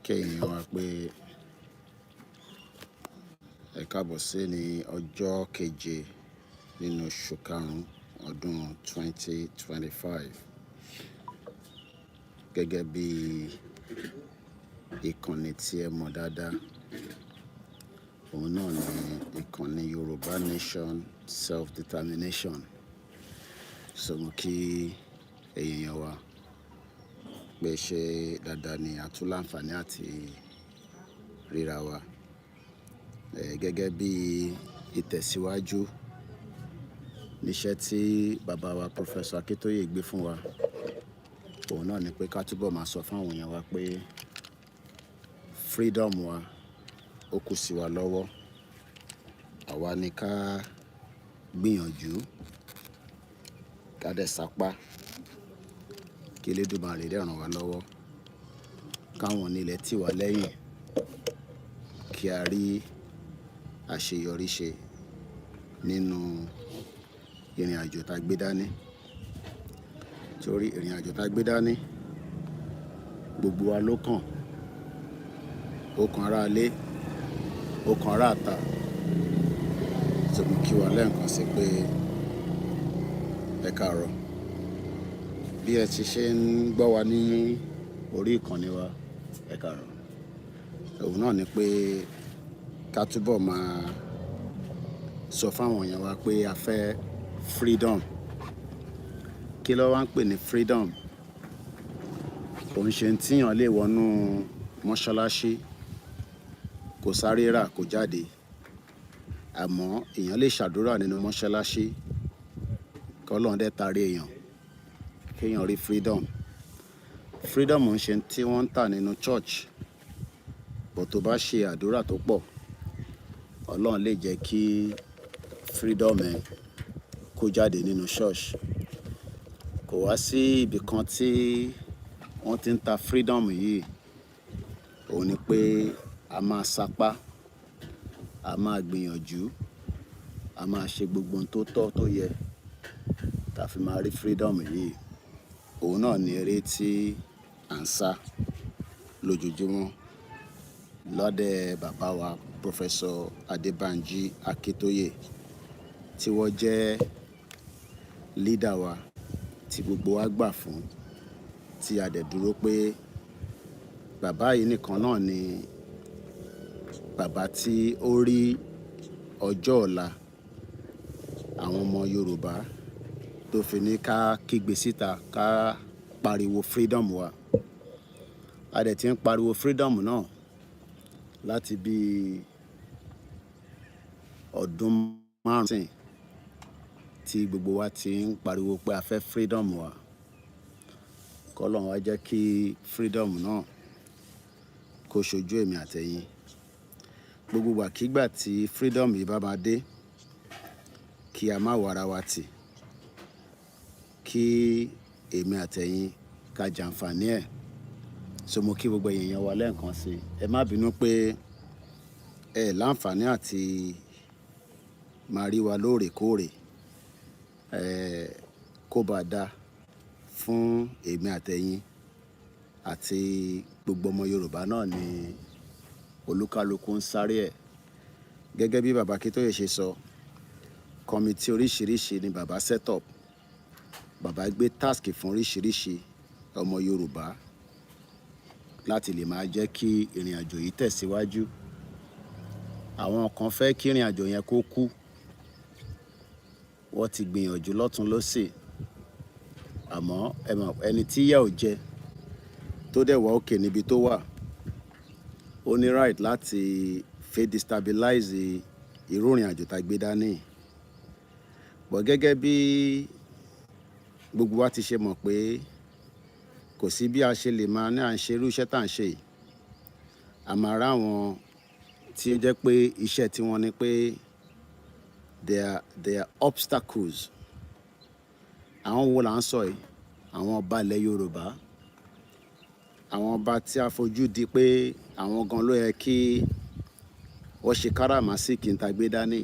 kéèyàn wá pé ẹ káàbọ̀ sí ní ọjọ́ keje nínú oṣù karùn-ún ọdún 2025 gẹ́gẹ́ bí ìkànnì tí ẹ mọ̀ dáadáa. Òun náà ni ìkànnì Yorùbá Nation Self-Determination. So mo kí èèyàn wa pé ṣe dáadáa ni a tún láǹfààní àti ríra wa. Gẹ́gẹ́ bí ìtẹ̀síwájú níṣẹ́ tí bàbá wa Professor Akíntóyè gbé fún wa. Òun náà ni pé ká túbọ̀ máa sọ fún àwọn èèyàn wa pé freedom wa ó kù sí wa lọ́wọ́. Àwa ni ká gbìyànjú ká dẹ̀ sapá kí Elédùmarè dẹ̀ ràn wá lọ́wọ́. Káwọn onílẹ̀ tì wá lẹ́yìn kí a rí àṣeyọrí ṣe nínú ìrìn àjò tá gbé dání. Torí ìrìn àjò tá gbé dání gbogbo wa ló kàn. Ó kan ará ilé, ó kan ará ìta. So mo kí wa lẹ́ẹ̀kan sí pé ẹ káàárọ̀. Bí ẹ ti ṣe ń gbọ́ wa ní orí ìkànnì wa, ẹ káàárọ̀. Òun náà ni pé ká túbọ̀ máa sọ fáwọn èèyàn wa pé a fẹ́ freedom. Kí ló wá ń pè ní freedom? Òun ṣe ń tíyàn lè wọnú mọ́ṣáláṣí kò sáré rà kó jáde. Àmọ́ èèyàn lè ṣàdúrà nínú mọ́ṣáláṣí kí Ọlọ́run dẹ̀ tarí èèyàn kéèyàn rí freedom. Freedom ń ṣe tí wọ́n ń tà nínú church. Bó tó bá ṣe àdúrà tó pọ̀, Ọlọ́run lè jẹ́ kí freedom ẹ kó jáde nínú church. Kò wá sí ibì kan tí wọ́n ti ń ta freedom yìí. Òun ni pé a máa sapá, a máa gbìyànjú, a máa ṣe gbogbo ohun tó tọ́ tó yẹ tá fi máa rí freedom yìí. Òun náà ni eré tí à ń sá lójoojúmọ́ lọ́dẹ̀ bàbá wa Professor Adébánjí Akíntóyè tí wọ́n jẹ́ leader wa tí gbogbo wa gbà fún, tí a dẹ̀ dúró pé bàbá yìí nìkan náà ni bàbá tí ó rí ọjọ́ ọ̀la àwọn ọmọ Yorùbá tó fi ní ká kígbe síta ká pariwo freedom wa. A dẹ̀ ti ń pariwo freedom náà láti bí ọdún márùn-ún tí gbogbo wa ti ń pariwo pé a fẹ́ freedom wa. K'Ọlọ́run wá jẹ́ kí freedom náà kó ṣojú èmi àtẹ̀yin. Gbogbo ìgbàkígbà tí freedom yìí bá máa dé, kí a má wàra wa tì, kí èmi àtẹ̀yin ká jàǹfààní ẹ̀. So mo kí gbogbo èèyàn wa lẹ́ẹ̀kan sí. Ẹ má bínú pé ẹ láǹfààní àti máa rí wa lóòrèkóòrè. Kó bá dá fún èmi àtẹ̀yin àti gbogbo ọmọ Yorùbá náà ni olúkálùkù ń sáré ẹ̀. Gẹ́gẹ́ bí bàbá Akíntóyè ṣe sọ, kọ́mítì oríṣiríṣi ni bàbá set up. Bàbá gbé task fún oríṣiríṣi ọmọ Yorùbá láti lè máa jẹ́ kí ìrìn àjò yìí tẹ̀síwájú. Àwọn kan fẹ́ kí ìrìn àjò yẹn kó kú. Wọ́n ti gbìyànjú lọ́tùn lósì. Àmọ́ ẹni tí ìyà ò jẹ tó dẹ̀ wá òkè níbi tó wà, ó ní right láti fẹ́ destabilize irú ìrìn àjò tá gbé dání. But gẹ́gẹ́ bí gbogbo wa ti ṣe mọ̀ pé kò sí bí a ṣe lè máa ní à ń ṣe irú iṣẹ́ tá à ń ṣe yìí. A máa rá àwọn tí ó jẹ́ pé iṣẹ́ tiwọn ni pé they are obstacles. Àwọn wo là ń sọ yìí? Àwọn ọba ilẹ̀ Yorùbá. Àwọn ọba tí a fojú di pé àwọn gan ló yẹ kí wọ́n ṣe káràmásìkí ń ta gbé dání.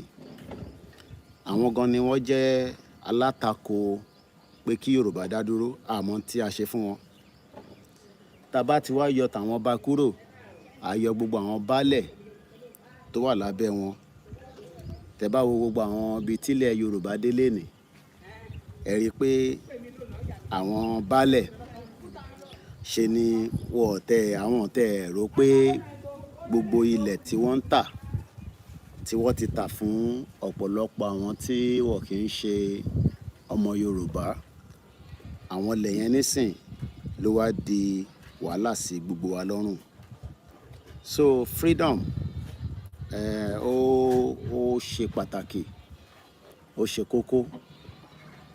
Àwọn gan ni wọ́n jẹ́ alátakò pé kí Yorùbá dá dúró. Àmọ́ tí a ṣe fún wọn. tá bá ti wá yọ tàwọn ọba kúrò a yọ gbogbo àwọn baálẹ̀ tó wà lábẹ́ wọn. Tẹ́ bá wo gbogbo àwọn ibi tílẹ̀ Yorùbá dé lénìí ẹ rí pé àwọn baálẹ̀ ṣe ni àwọn tẹ́ rò pé gbogbo ilẹ̀ tí wọ́n ń tà tí wọ́n ti tà fún ọ̀pọ̀lọpọ̀ àwọn tí wọ́n kì í ṣe ọmọ Yorùbá. Àwọn ilẹ̀ yẹn nísìn ló wá di wàhálà sí gbogbo wa lọ́rùn. So freedom ó ṣe pàtàkì, ó ṣe kókó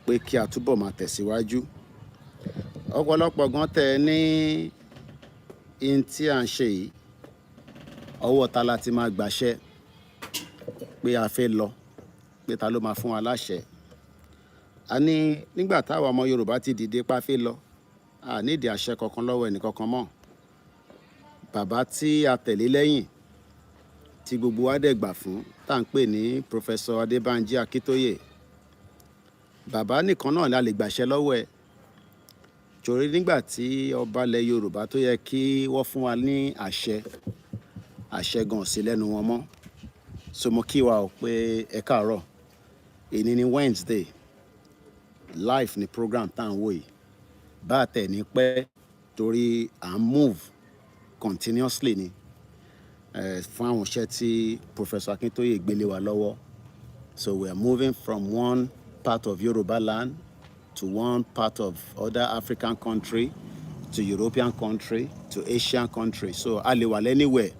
pé kí a túbọ̀ máa tẹ̀síwájú. Ọ̀pọ̀lọpọ̀ gan tẹ́ ní in tí à ń ṣe yìí ọwọ́ ta la ti máa gbàṣẹ pé a fẹ́ lọ, pé ta ló máa fún wa láṣẹ. A ní nígbà táwa ọmọ Yorùbá ti dìde pa fẹ́ lọ a nídìí àṣẹ kankan lọ́wọ́ ẹnìkankan mọ́. Bàbá tí a tẹ̀lé lẹ́yìn tí gbogbo wa dẹ̀ gbà fún tá à ń pè ní Professor Adébánjí Akíntóyè, bàbá nìkan náà la lè gbàṣẹ lọ́wọ́ ẹ̀. Torí nígbà tí ọba ilẹ̀ Yorùbá tó yẹ kí wọ́n fún wa ní àṣẹ gan sí lẹ́nu wọn mọ́. So mo kí wa ò pé ẹ káàárọ̀. Èní ni Wednesday, live ni program tá à ń wò yìí. Bá a tẹ̀ ní pẹ́ torí à ń move continuously ni fún àwọn iṣẹ́ tí Professor Akíntóyè gbélé wa lọ́wọ́. So we are moving from one part of Yoruba land to one part of other African country to European country to Asian country. So a lè wà anywhere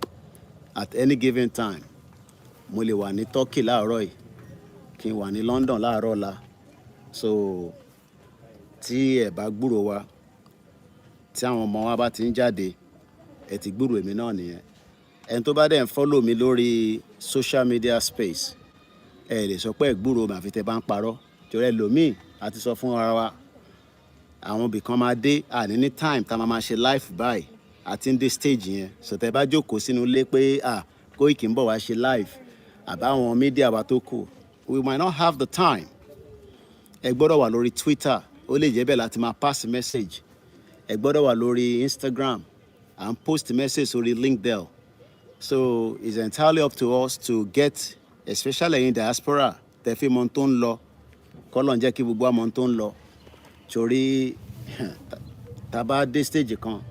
at any given time. Mo lè wà ní Turkey láàárọ̀ yìí kí n wà ní London láàárọ̀ ọ̀la. So tí ẹ bá gbúrò wa, tí àwọn ọmọ wa bá ti ń jáde, ẹ ti gbúrò èmi náà nìyẹn. Ẹni tó bá dẹ̀ ń follow mi lórí social media space ẹ lè sọ pé ẹ gbúrò mi àfi tẹ́ bá ń parọ́. Torí ẹlòmíì a ti sọ fún ara wa àwọn ibì kan máa dé àní ní time tá a máa ṣe live báyìí àti ń dé stage yẹn. So tẹ́ bá jókòó sínú ilé pé Koiki ń bọ̀ wá ṣe live àbáwọn media wa tó kù, we might not have the time. Ẹ gbọ́dọ̀ wà lórí Twitter, ó lè jẹ́ bẹ́ẹ̀ láti máa pass message. Ẹ gbọ́dọ̀ wà lórí Instagram and post message sórí LinkedIn. So it's entirely up to us to get, especially in diaspora, tẹ́ fi mọ̀ tó ń lọ. Kọ́lọ́n jẹ́ kí gbogbo àmọ́ tó ń lọ. Torí tá bá dé stage kan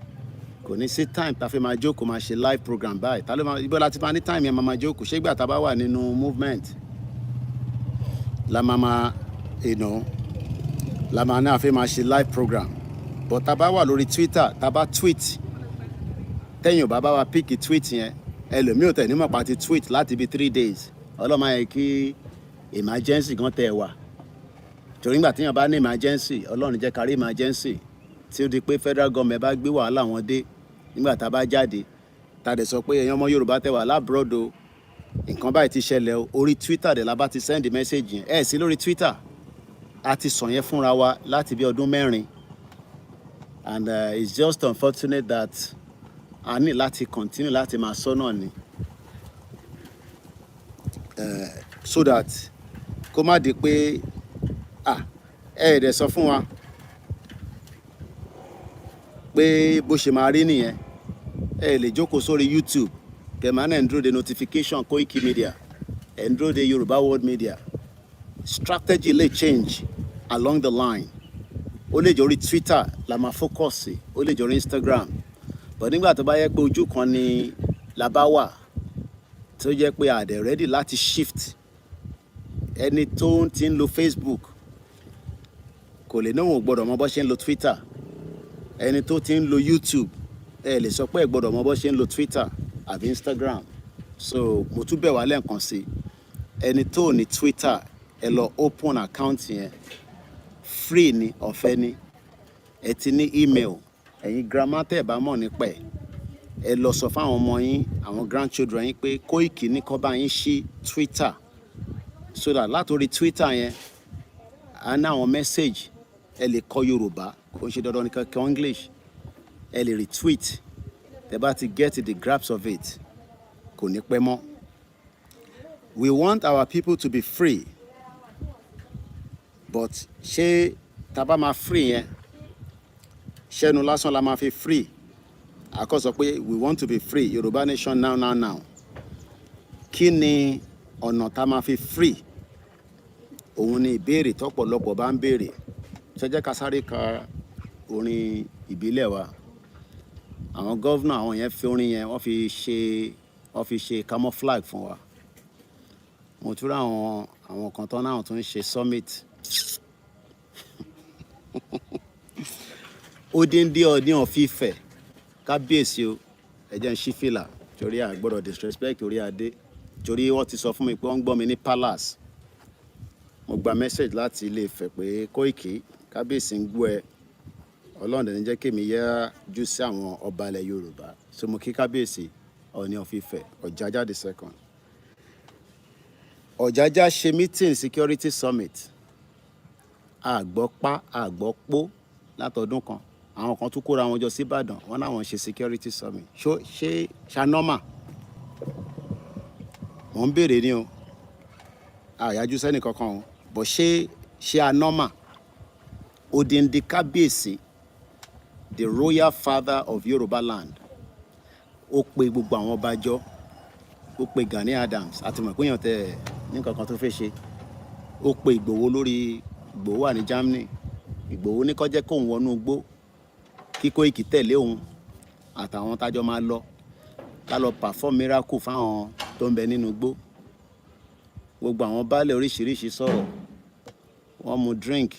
kò ní sí time tá fi máa jókòó máa ṣe live program báyìí. Tá ló máa ibo láti máa ní time yẹn máa jókòó. Ṣé ìgbà tá bá wà nínú movement la máa la máa náà fi máa ṣe live program. But tá bá wà lórí Twitter, tá bá tweet, tẹ́yìn ò bá wa pick tweet yẹn, ẹlòmíì ò tẹ̀ ní mọ̀ pa ti tweet láti bí 3 days. Ọlọ́mọ yẹ kí emergency gan tẹ̀ wá. Torí nígbà tí èèyàn bá ní emergency, Ọlọ́run jẹ́ kárí emergency tí ó di pé federal government bá gbé wàhálà wọn dé nígbà tá bá jáde tá dẹ̀ sọ pé èèyàn ọmọ Yorùbá tẹ̀ wà lábroad o, nǹkan báyìí ti ṣẹlẹ̀ o, orí Twitter dẹ̀ la bá ti send message yẹn. Sí lórí Twitter a ti sọ yẹn fúnra wa láti bí ọdún 4 and it's just unfortunate that a ní láti continue láti máa sọ náà ni so that kó má di pé dẹ̀ sọ fún wa pé bó ṣe máa rí nìyẹn. Lè jókòó sórí YouTube kẹ̀mánà ẹ̀ ń dúró de notification Koikimedia, ẹ̀ ń dúró de Yorùbá World Media. Strategy lè change along the line. Ó lè jẹ́ orí Twitter la máa focus sí, ó lè jẹ́ orí Instagram. But nígbà tó bá yẹ pé ojú kan ni la bá wà tó jẹ́ pé a dẹ̀ ready láti shift. Ẹni tó ti ń lo Facebook kò lè náà ò gbọ́dọ̀ mọ bó ṣe ń lo Twitter. Ẹni tó ti ń lo YouTube lè sọ pé ẹ gbọ́dọ̀ mọ bó ṣe ń lo Twitter àbí Instagram. So mo tún bẹ̀ wá lẹ́ẹ̀kan sí ẹni tó ní Twitter ẹ lọ open account yẹn, free ni, ọ̀fẹ́ ni. Ẹ ti ní email, ẹ̀yin grandma tẹ́ bá mọ̀ nípa ẹ lọ sọ fún àwọn ọmọ yín, àwọn grandchildren yín pé Koiki ní kó bá yín ṣí Twitter so that látòrí Twitter yẹn a ní àwọn message ẹ lè kọ Yorùbá, kò ń ṣe dandan ní kọ English. Ẹ lè retweet, tẹ́ bá ti get the grasp of it kò ní pẹ́ mọ́. We want our people to be free, but ṣé tá bá máa free yẹn ṣẹ́nu lásán la máa fi free àkọ́ sọ pé we want to be free Yorùbá nation now. Kí ni ọ̀nà tá máa fi free? Òun ni ìbéèrè tọ́pọ̀lọpọ̀ bá ń béèrè. Ṣé jẹ́ ká sáré ka orin ìbílẹ̀ wa. Àwọn gọ́vnà àwọn yẹn fi orin yẹn wọ́n fi ṣe camouflage fún wa. Mo tún rí àwọn kan tán náà tó ń ṣe summit. Odindi Ọọ̀ni of Ifẹ̀ kábíyèsí o, ẹ jẹ́ n ṣí fìlà torí a gbọ́dọ̀ disrespect orí adé, torí wọ́n ti sọ fún mi pé wọ́n gbọ́ mi ní palace. Mo gba message láti Ilé Ifẹ̀ pé Koiki kábíyèsí ń gbọ́ ẹ, Ọlọ́run dẹ̀ ní jẹ́ kémi yá jù sí àwọn ọba ilẹ̀ Yorùbá. So mo kí kábíyèsí Ọọ̀ni of Ifẹ̀ Ọ̀jájá the second. Ọ̀jájá ṣe meeting security summit, àgbọ́pá àgbọ́pó látọdún kan. Àwọn kan tún kóra wọn jọ sí Ìbàdàn, wọ́n náwọn ṣe security summit. Ṣé ṣanọ́mà? Mò ń béèrè ni o, àyájú sẹ́nì kankan o, bọ̀ ṣé anọ́mà? Odindi kábíyèsí, the royal father of Yoruba land, ó pe gbogbo àwọn ọba jọ, ó pe Gani Adams àti mọ̀ pé èèyàn tẹ̀ ní kankan tó fẹ́ ṣe, ó pe Ìgbòho lórí Ìgbòho wà ní Germany. Ìgbòho ní kó jẹ́ kóun wọnú igbó kí Koiki tẹ̀lé òun àtàwọn tájọ máa lọ ká lọ perform miracle fáwọn tó ń bẹ nínú igbó. Gbogbo àwọn baálẹ̀ oríṣiríṣi sọ̀rọ̀, wọ́n mu drink.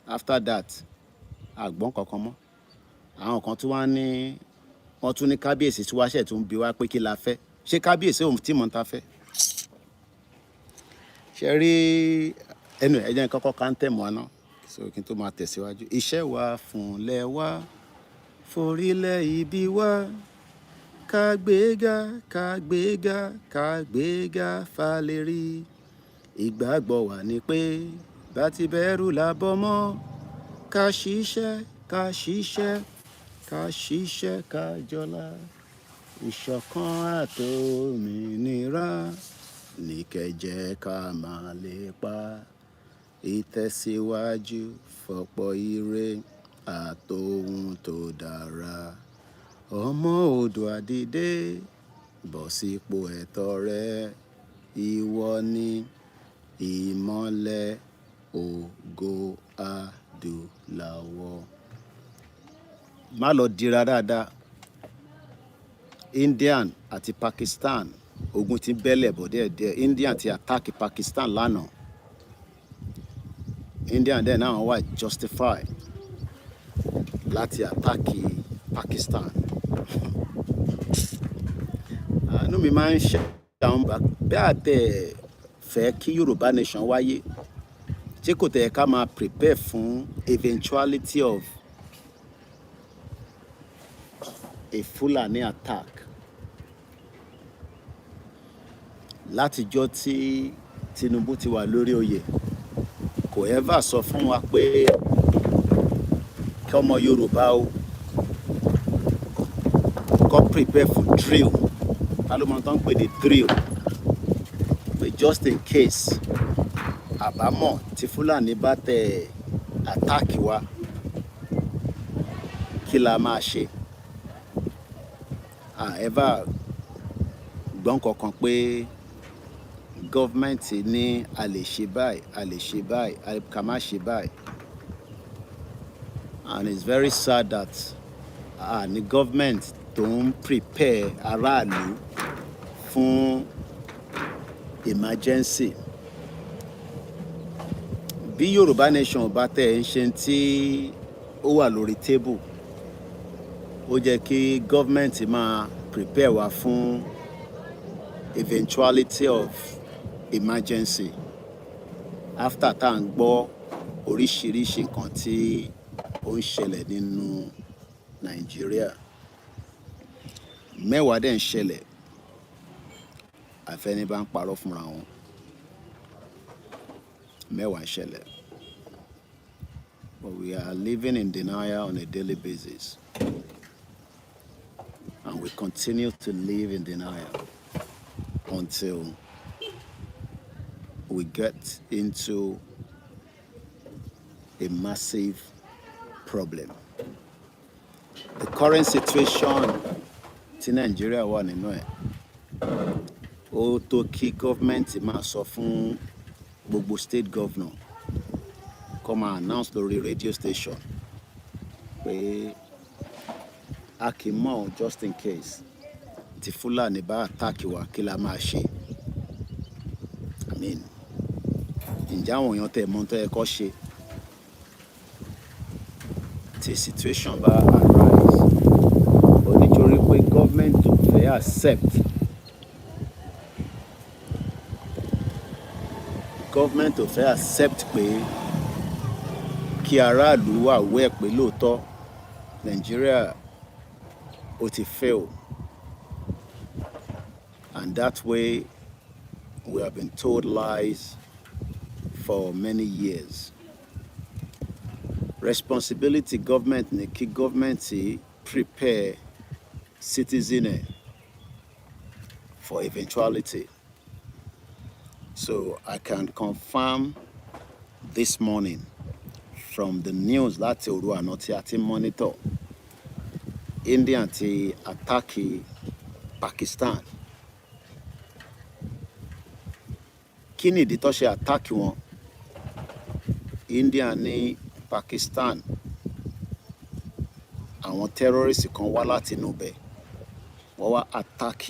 After that àgbọ̀n kankan mọ́. Àwọn kan tún wá ní wọ́n tún ní kábíyèsí tí wáṣẹ̀ tún bi wá pé kí la fẹ́. Ṣé kábíyèsí òun tí mò ń ta fẹ́? Ṣe rí ẹnu ẹ jẹ́ n kọ́kọ́ káńtẹ̀ mọ́ àná so kí n tó máa tẹ̀síwájú. Iṣẹ́ wa fúnlẹ̀ wa forílẹ̀ ibi wa kágbéga fàlérí. Ìgbàgbọ́ wa ni pé bá ti bẹ̀rù làbọ̀ mọ́ ká ṣiṣẹ́ ká jọlá. Ìṣọ̀kan àtòmìnira ní kẹ́jẹ́ ká máa lépa. Ìtẹ̀síwájú fọ̀pọ̀ ire àtòhun tó dára. Ọmọ Oòduà dìde bọ̀ sípò ẹ̀tọ́ rẹ. Ìwọ ni ìmọ́lẹ̀ ògo adúláwọ̀. Má lọ dira dáadáa. Indian àti Pakistan ogun ti bẹ́lẹ̀ bọ̀ díẹ̀díẹ̀. Indian ti attack Pakistan lánàá. Indian dẹ̀ náà wà justify láti attack Pakistan. Àánú mi máa ń ṣe àwọn bẹ́ẹ̀ àtẹ̀ fẹ́ kí Yorùbá nation wáyé. Ṣé kò tẹ̀ ká máa prepare fún eventuality of a Fulani attack? Látijọ́ tí Tinubu ti wà lórí oyè kò ever sọ fún wa pé kí ọmọ Yorùbá o kó prepare for drill. Ta ló mọ̀ tán pè ní drill? Pé just in case àbámọ̀ tí Fúlàní bá tẹ attack wa kí la máa ṣe? Ever gbọ́n kankan pé gọ́ọ̀mẹ̀ntì ní a lè ṣe báyìí ká má ṣe báyìí. And it's very sad that ní gọ́ọ̀mẹ̀ntì tó ń prepare aráàlú fún emergency. Bí Yorùbá nation bá tẹ̀ ń ṣe tí ó wà lórí table, ó jẹ́ kí gọ́ọ̀mẹ̀ntì máa prepare wa fún eventuality of emergency. After tá à ń gbọ́ oríṣiríṣi nǹkan tí ó ń ṣẹlẹ̀ nínú Nàìjíríà, mẹ́wàá dẹ̀ ń ṣẹlẹ̀ àfẹ́ni bá ń parọ́ fúnra wọn. Mẹ́wàá ń ṣẹlẹ̀. But we are living in denial on a daily basis. And we continue to live in denial until we get into a massive problem. The current situation tí Nigeria wà nínú ẹ̀, ó tó kí gọ́ọ̀mẹ̀ntì máa sọ fún gbogbo state governor kó máa announce lórí radio station pé a kì í mọ̀ just in case tí Fúlàní bá attack wa kí la máa ṣe. I mean, ǹjẹ́ àwọn èèyàn tẹ̀ mọ́ tó yẹ kó ṣe tí situation bá arise, ó nítorí pé government ò fẹ́ accept pé kí aráàlú wà wẹ́ pé lóòótọ́ Nigeria ó ti fail, and that way we have been told lies for many years. Responsibility government ni kí government prepare citizen for eventuality. So I can confirm this morning from the news láti òru àná tí a ti monitor, India ti attack Pakistan. Kí ni ìdí tó ṣe attack wọn? India ní Pakistan àwọn terrorists kan wá láti inú bẹ̀, wọ́n wá attack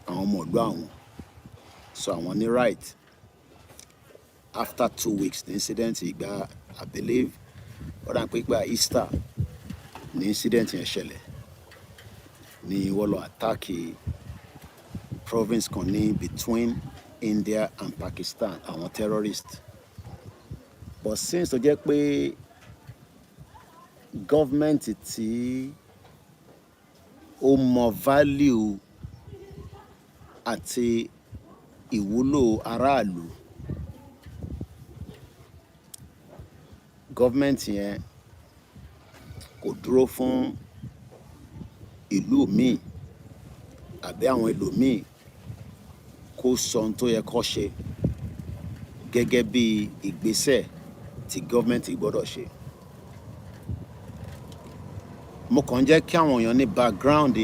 àwọn ọmọ ìlú àwọn, so àwọn ní right. After 2 weeks the incident ìgbà, I believe ó dà pé ìgbà Easter ní incident yẹn ṣẹlẹ̀, ní wọ́n lọ attack province kan ní between India and Pakistan, àwọn terrorists. But since tó jẹ́ pé government tí ó mọ value àti ìwúlò aráàlú, government yẹn kò dúró fún ìlú míì àbí àwọn ìlú míì kó sọ ohun tó yẹ kó ṣe gẹ́gẹ́ bí ìgbésẹ̀ tí government gbọ́dọ̀ ṣe. Mo kàn jẹ́ kí àwọn èèyàn ní background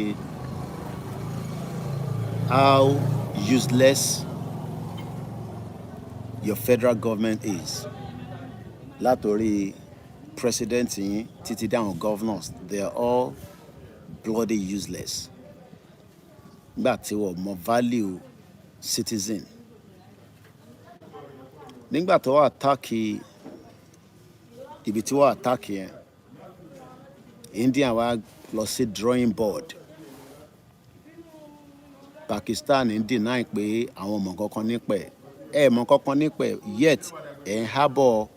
how useless your federal government is. Látorí president yín títí dáhùn governors, they are all bloody useless. Nígbà tí wọ́n mọ value citizen. Nígbà tó wà attack ibi tí wọ́n attack yẹn, India wá lọ sí drawing board. Pakistan ń deny pé àwọn mọ̀ kankan nípa ẹ̀, mọ̀ kankan nípa ẹ̀, yet ẹ̀ ń harbour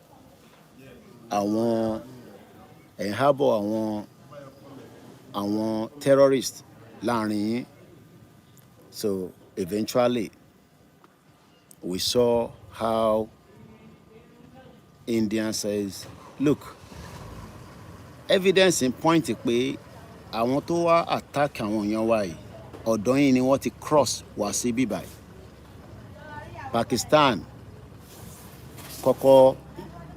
àwọn terrorists láàrin yín. So eventually we saw how India says, look, evidence in point pé àwọn tó wá attack àwọn èèyàn wa yìí, ọ̀dọ̀ yín ni wọ́n ti cross wá sí bíbáyìí. Pakistan kọ́kọ́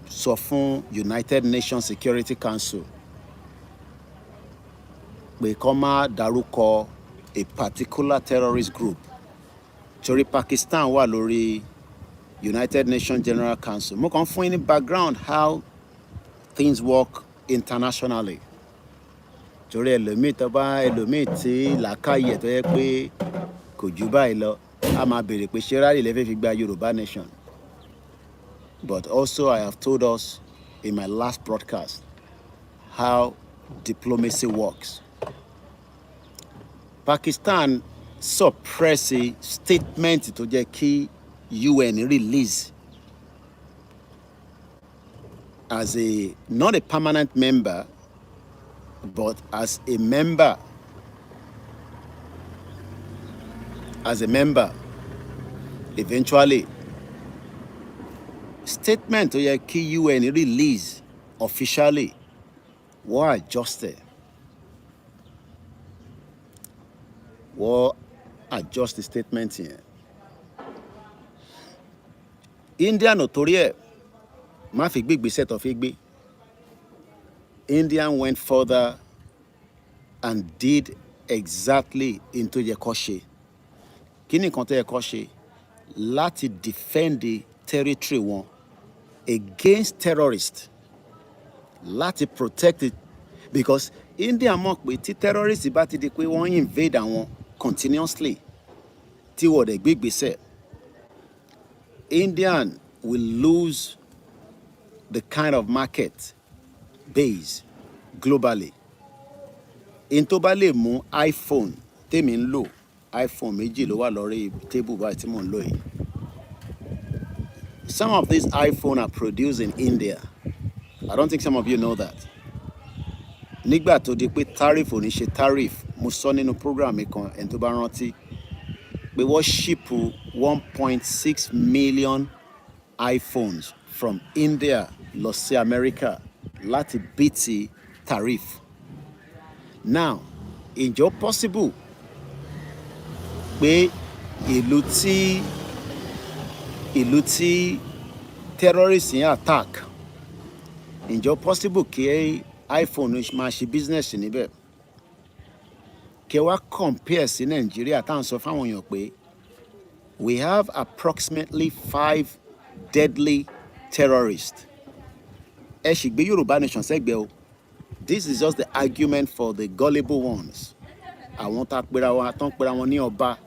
sọ fún United Nations Security Council pé kó má dárúkọ a particular terrorist group, torí Pakistan wà lórí United Nations General Council. Mo kàn fún yín ní background how things work internationally. Torí ẹlòmíì tí làákàyè tó yẹ pé kò jù báyìí lọ, a máa béèrè pé ṣé rálì lè fẹ́ fi gba Yorùbá nation. But also I have told us in my last broadcast how diplomacy works. Pakistan suppress a statement tó jẹ́ kí UN release as not a permanent member, but as a member, eventually statement tó yẹ kí UN release officially wọ́n adjusted. Wọ́n adjust the statement yẹn. India ò torí ẹ̀ má fi gbé ìgbésẹ̀ tó fi gbé. India went further and did exactly into yẹ kó ṣe. Kí ni nǹkan tó yẹ kó ṣe? Láti defend the territory wọn against terrorists, láti protect it, because India mọ̀ pé tí terrorists bá ti di pé wọ́n invade àwọn continuously tí wọ́n dẹ̀ gbé ìgbésẹ̀, Indian will lose the kind of market base globally. In tó bá lè mú iPhone tèmi ń lò, iPhone méjì ló wà lórí table báyìí tí mò ń lò yìí. Some of these iPhone are produced in India. I don't think some of you know that. Nígbà tó di pé tariff ò ní ṣe tariff, mo sọ nínú program mi kan, ẹni tó bá rántí, pé wọ́n ship 1.6 million iPhones from India lọ sí America láti beat tariff. Now, ǹjọ́ possible pé ìlú tí terrorists yẹn attack, ǹjọ́ possible kí iPhone máa ṣe business níbẹ̀? Kí wá compare sí Nigeria tá à ń sọ fáwọn èèyàn pé we have approximately 5 deadly terrorists. Ẹ sì gbé Yorùbá nation sẹ́gbẹ̀ẹ́ o. This is just the argument for the gullible ones. Àwọn tó ń pera wọn ní ọba,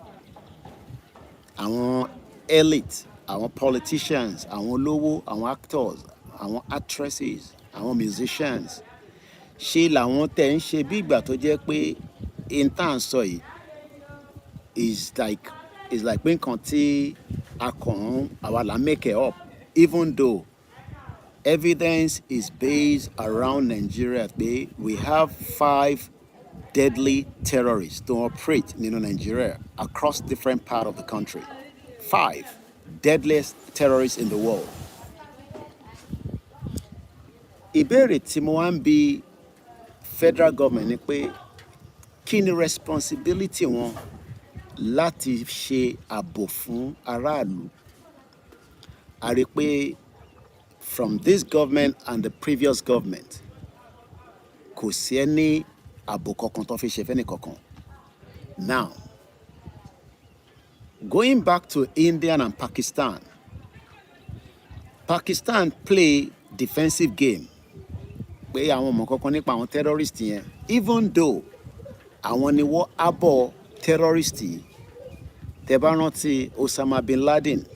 àwọn elite, àwọn politicians, àwọn olówó, àwọn actors, àwọn actresses, àwọn musicians. Ṣé làwọn tẹ̀ ń ṣe bí ìgbà tó jẹ́ pé in tá à ń sọ yìí is like pé nǹkan tí a kàn àwa là make it up, even though evidence is based around Nigeria pé we have 5 deadly terrorists to operate in Nigeria across different parts of the country. 5 deadliest terrorists in the world. Ìbéèrè tí mo wá ń bi federal government ni pé kí ni responsibility wọn láti ṣe ààbò fún aráàlú? A rí pé from this government and the previous government, kò sí ẹni ààbò kankan tó fi ṣe fẹ́ni kankan. Now, going back to India and Pakistan, Pakistan play defensive game pé àwọn ọmọ kankan nípa àwọn terrorists yẹn, even though àwọn ni wọ́n abọ̀ terrorists yìí. Tẹ́ bá rántí Osama bin Laden,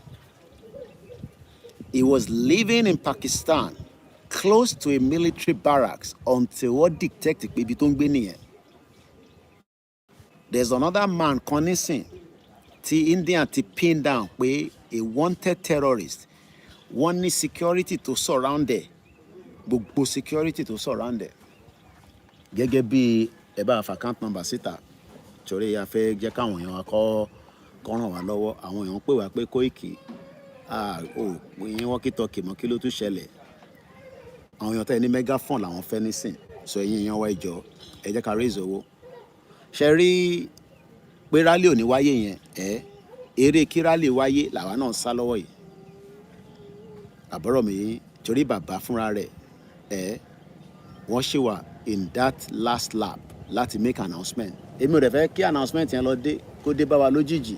he was living in Pakistan close to a military barracks until wọ́n detect pé ibi tó ń gbé nìyẹn. There's another man kan nísìn tí India ti pin down pé a wanted terrorist. Wọ́n ní security tó surround ẹ̀, gbogbo security tó surround ẹ̀. Gẹ́gẹ́ bí ẹ bá fa account number síta, torí a fẹ́ jẹ́ káwọn èèyàn kọ́ ràn wá lọ́wọ́. Àwọn èèyàn pè wá pé Koiki, ìyẹn wọ́n kí tọ́kì mọ́ kí ló tún ṣẹlẹ̀. Àwọn èèyàn tẹ́ ní megaphone làwọn fẹ́ nísìn, so ẹ̀yin èèyàn wá ìjọ ẹ jẹ́ ká raise owó. Ṣe rí pé rally ò ní wáyé yẹn, eré kí rally wáyé làwa náà sá lọ́wọ́ yìí. Àbúrò mi torí bàbá fúnra rẹ̀, wọ́n ṣì wà in that last lap láti make announcement. Èmi ò dẹ̀ fẹ́ kí announcement yẹn lọ dé kó dé bá wa lójijì,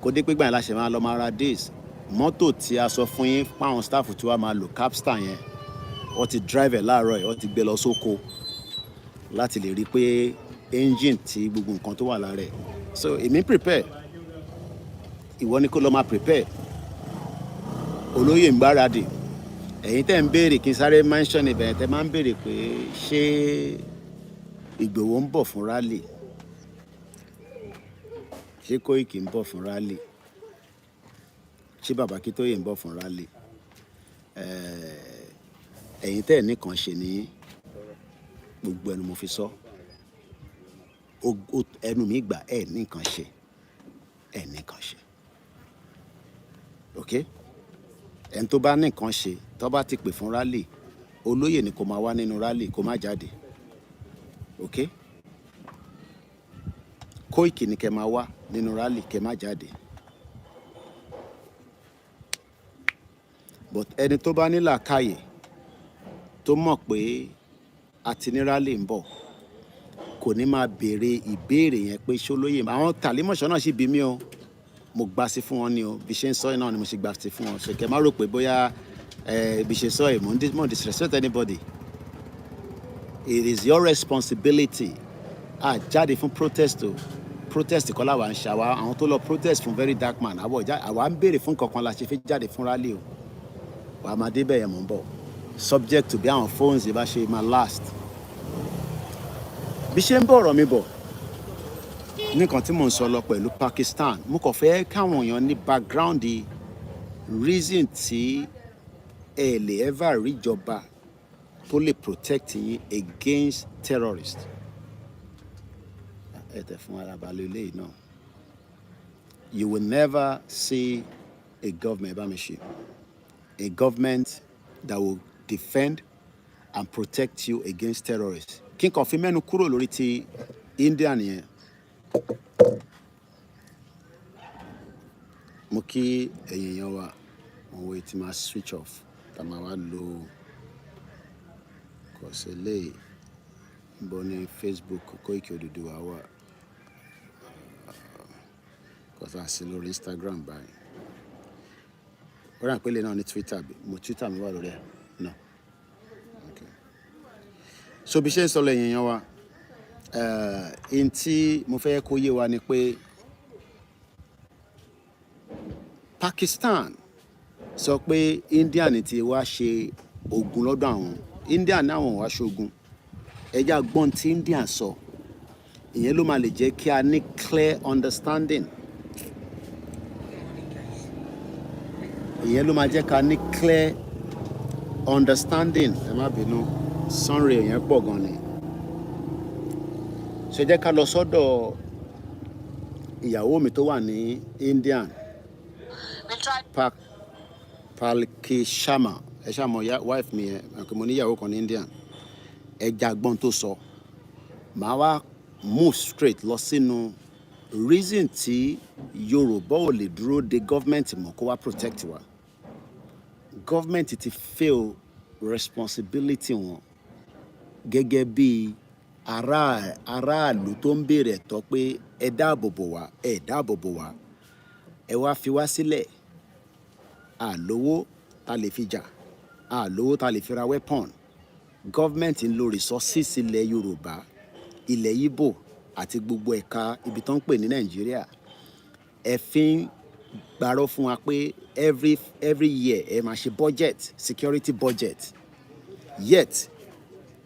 kó dé pé gbà yẹn láṣẹ máa lọ máa ra days. Mọ́tò tí a sọ fún yín fún àwọn staff tí wàá máa lò Capstar yẹn, wọ́n ti drive ẹ̀ láàárọ̀ yìí, wọ́n ti gbé lọ sóko láti lè rí i pé engine ti gbogbo nǹkan tó wà lára ẹ̀. So èmi prepare, ìwọ ni kó lọ máa prepare. Olóyè ń gbáradì. Ẹ̀yin tẹ́ ń béèrè kí n sáré mention ibẹ̀ tẹ́ máa ń béèrè pé ṣé Ìgbòho ń bọ̀ fún rally, ṣé Koiki ń bọ̀ fún rally, ṣé Bàbá Akíntóyè ń bọ̀ fún rally. Ẹ̀yin tẹ́ ẹ̀ nìkan ṣe ní gbogbo ẹnu mo fi sọ, ẹnu mi gbà ẹ̀ nìkan ṣe, ẹ̀ nìkan ṣe. Okay? Ẹni tó bá nìkan ṣe tó bá ti pè fún rally, olóyè ni kó máa wá nínú rally, kó má jáde. Okay? Koiki ni kẹ́ máa wá nínú rally, kẹ́ má jáde. But ẹni tó bá ní làákàyè tó mọ̀ pé àti ní rally ń bọ̀, kò ní máa béèrè ìbéèrè yẹn pé ṣó lóye àwọn tàlímọ̀ṣọ́ náà sì bí mi o mo gbà sí fún wọn ni o bí ṣe ń sọ ẹ náà ni mo ṣe gbà sí fún wọn ṣèkè má rò pé bóyá bí ṣe sọ ẹ mo disrespect anybody. It is your responsibility. Jáde fún protest o protest kọ́ làwa ń ṣe àwọn tó lọ protest fún very dark man àwa ń béèrè fún kankan la ṣe fi jáde fún rally o wàá máa débẹ̀ yẹn mọ̀ ń bọ̀ subject to bí àwọn phones yìí bá ṣe máa last. Bí ṣe ń bọ̀ ọ̀rọ̀ mi bọ̀ nìkan tí mò ń sọ lọ pẹ̀lú Pakistan mo kàn fẹ́ káwọn èèyàn ní background reason tí ẹ lè ever rí ìjọba tó lè protect yín against terrorists. You will never see a government that will defend and protect you against terrorists. Kí n kàn fi mẹ́nu kúrò lórí ti India nìyẹn. Mo kí ẹ̀yin èèyàn wa òun ti máa switch off tá máa wá lo kọ̀ọ̀sẹ̀lẹ̀ bọ́ ní Facebook Koiki Oduduwa wà kọ́sà sí lórí Instagram báyìí. Ó rà pélé náà ní Twitter Twitter mi wà lórí ẹ̀ náà. Okay. So bí ṣe ń sọ lẹ́yìn èèyàn wa in tí mo fẹ́ kó yé wa ni pé Pakistan sọ pé India ní ti wá ṣe ogun lọ́dọ̀ àwọn India ní àwọn wá ṣogun ẹja gbọ́n tí India sọ ìyẹn ló máa lè jẹ́ kí a ní clear understanding ìyẹn ló máa jẹ́ ká ní clear understanding ẹ má bínú sunray yẹn pọ̀ gan ni ṣe jẹ́ ká lọ sọ́dọ̀ ìyàwó mi tó wà ní Indian Palki Sharma ẹ ṣàmọ wife mi yẹn mo níyàwó kan ní Indian ẹja gbọ́n tó sọ màá wá move straight lọ sínú reason tí Yorùbá ò lè dúró de government mọ́ kó wá protect wa government ti fail responsibility wọn gẹ́gẹ́ bí aráàlú tó ń béèrè ẹ̀tọ́ pé ẹ dáàbò bò wá ẹ wá fi wá sílẹ̀ àlówó ta lè fi jà àlówó ta lè fi ra weapon government ń lo resources ilẹ̀ Yorùbá ilẹ̀ Ìgbò àti gbogbo ẹ̀ka ibi tó ń pè ní Nàìjíríà ẹ fi ń gbàrọ̀ fún wa pé every year ẹ máa ṣe budget security budget yet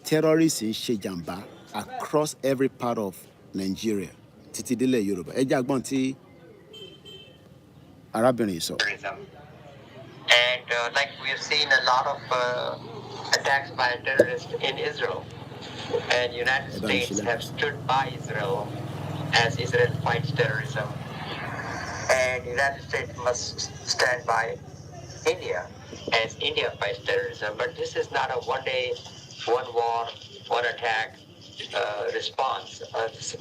terrorists ń ṣe jàǹbá across every part of Nigeria títí délẹ̀ Yorùbá ẹ jẹ́ àgbọ̀n tí arábìnrin sọ. And like we have seen a lot of attacks by terrorists in Israel. And United States have stood by Israel as Israel fights terrorism. And United States must stand by India as India fights terrorism. But this is not a one day, one war, one attack response.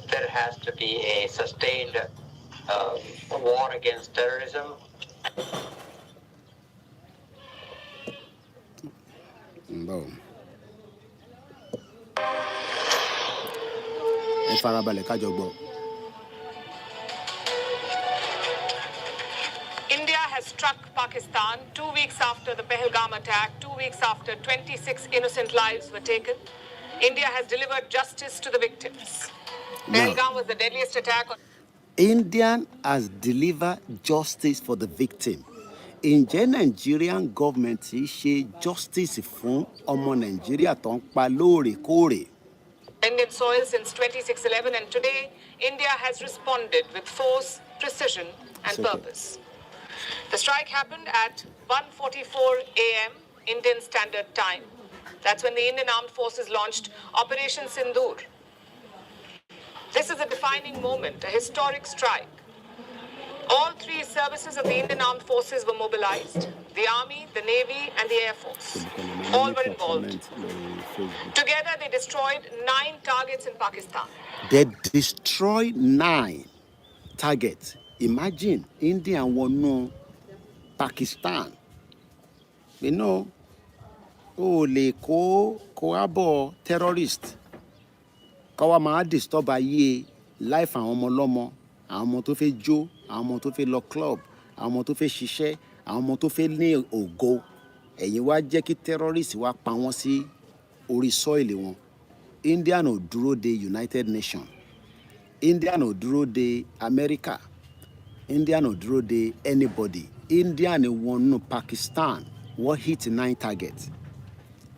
There has to be a sustained war against terrorism. No. India has struck Pakistan 2 weeks after the Pahalgam attack, 2 weeks after 26 innocent lives were taken. India has delivered justice to the victims. Pahalgam was the deadliest attack on... India has delivered justice for the victim. Ǹjẹ́ Nigerian government ṣe justice fún ọmọ Nigeria tó ń pa lóòrèkóòrè? Indian soil since 26/11, and today India has responded with force, precision and purpose. The strike happened at 1:44 a.m. Indian Standard Time. That's when the Indian Armed Forces launched Operation Sindoor. This is a defining moment, a historic strike. All three services of the Indian Armed Forces were mobilized. The Army, the Navy, and the Air Force. All were involved. Together, they destroyed 9 targets in Pakistan. They destroyed 9 targets. Imagine, India won Pakistan. You know, lè kó àbọ̀ terrorist. káwa máa disturb ayé life àwọn ọmọ lọ́mọ, àwọn ọmọ tó fẹ́ jó, àwọn ọmọ tó fẹ́ lọ club, àwọn ọmọ tó fẹ́ ṣiṣẹ́, àwọn ọmọ tó fẹ́ ní ògo. Ẹ̀yin wá jẹ́ kí terrorist wá pa wọ́n sí orí soil wọn. India ò dúró de United Nations, India ò dúró de America, India ò dúró de anybody. India ni wọnú Pakistan, wọ́n hit 9 targets.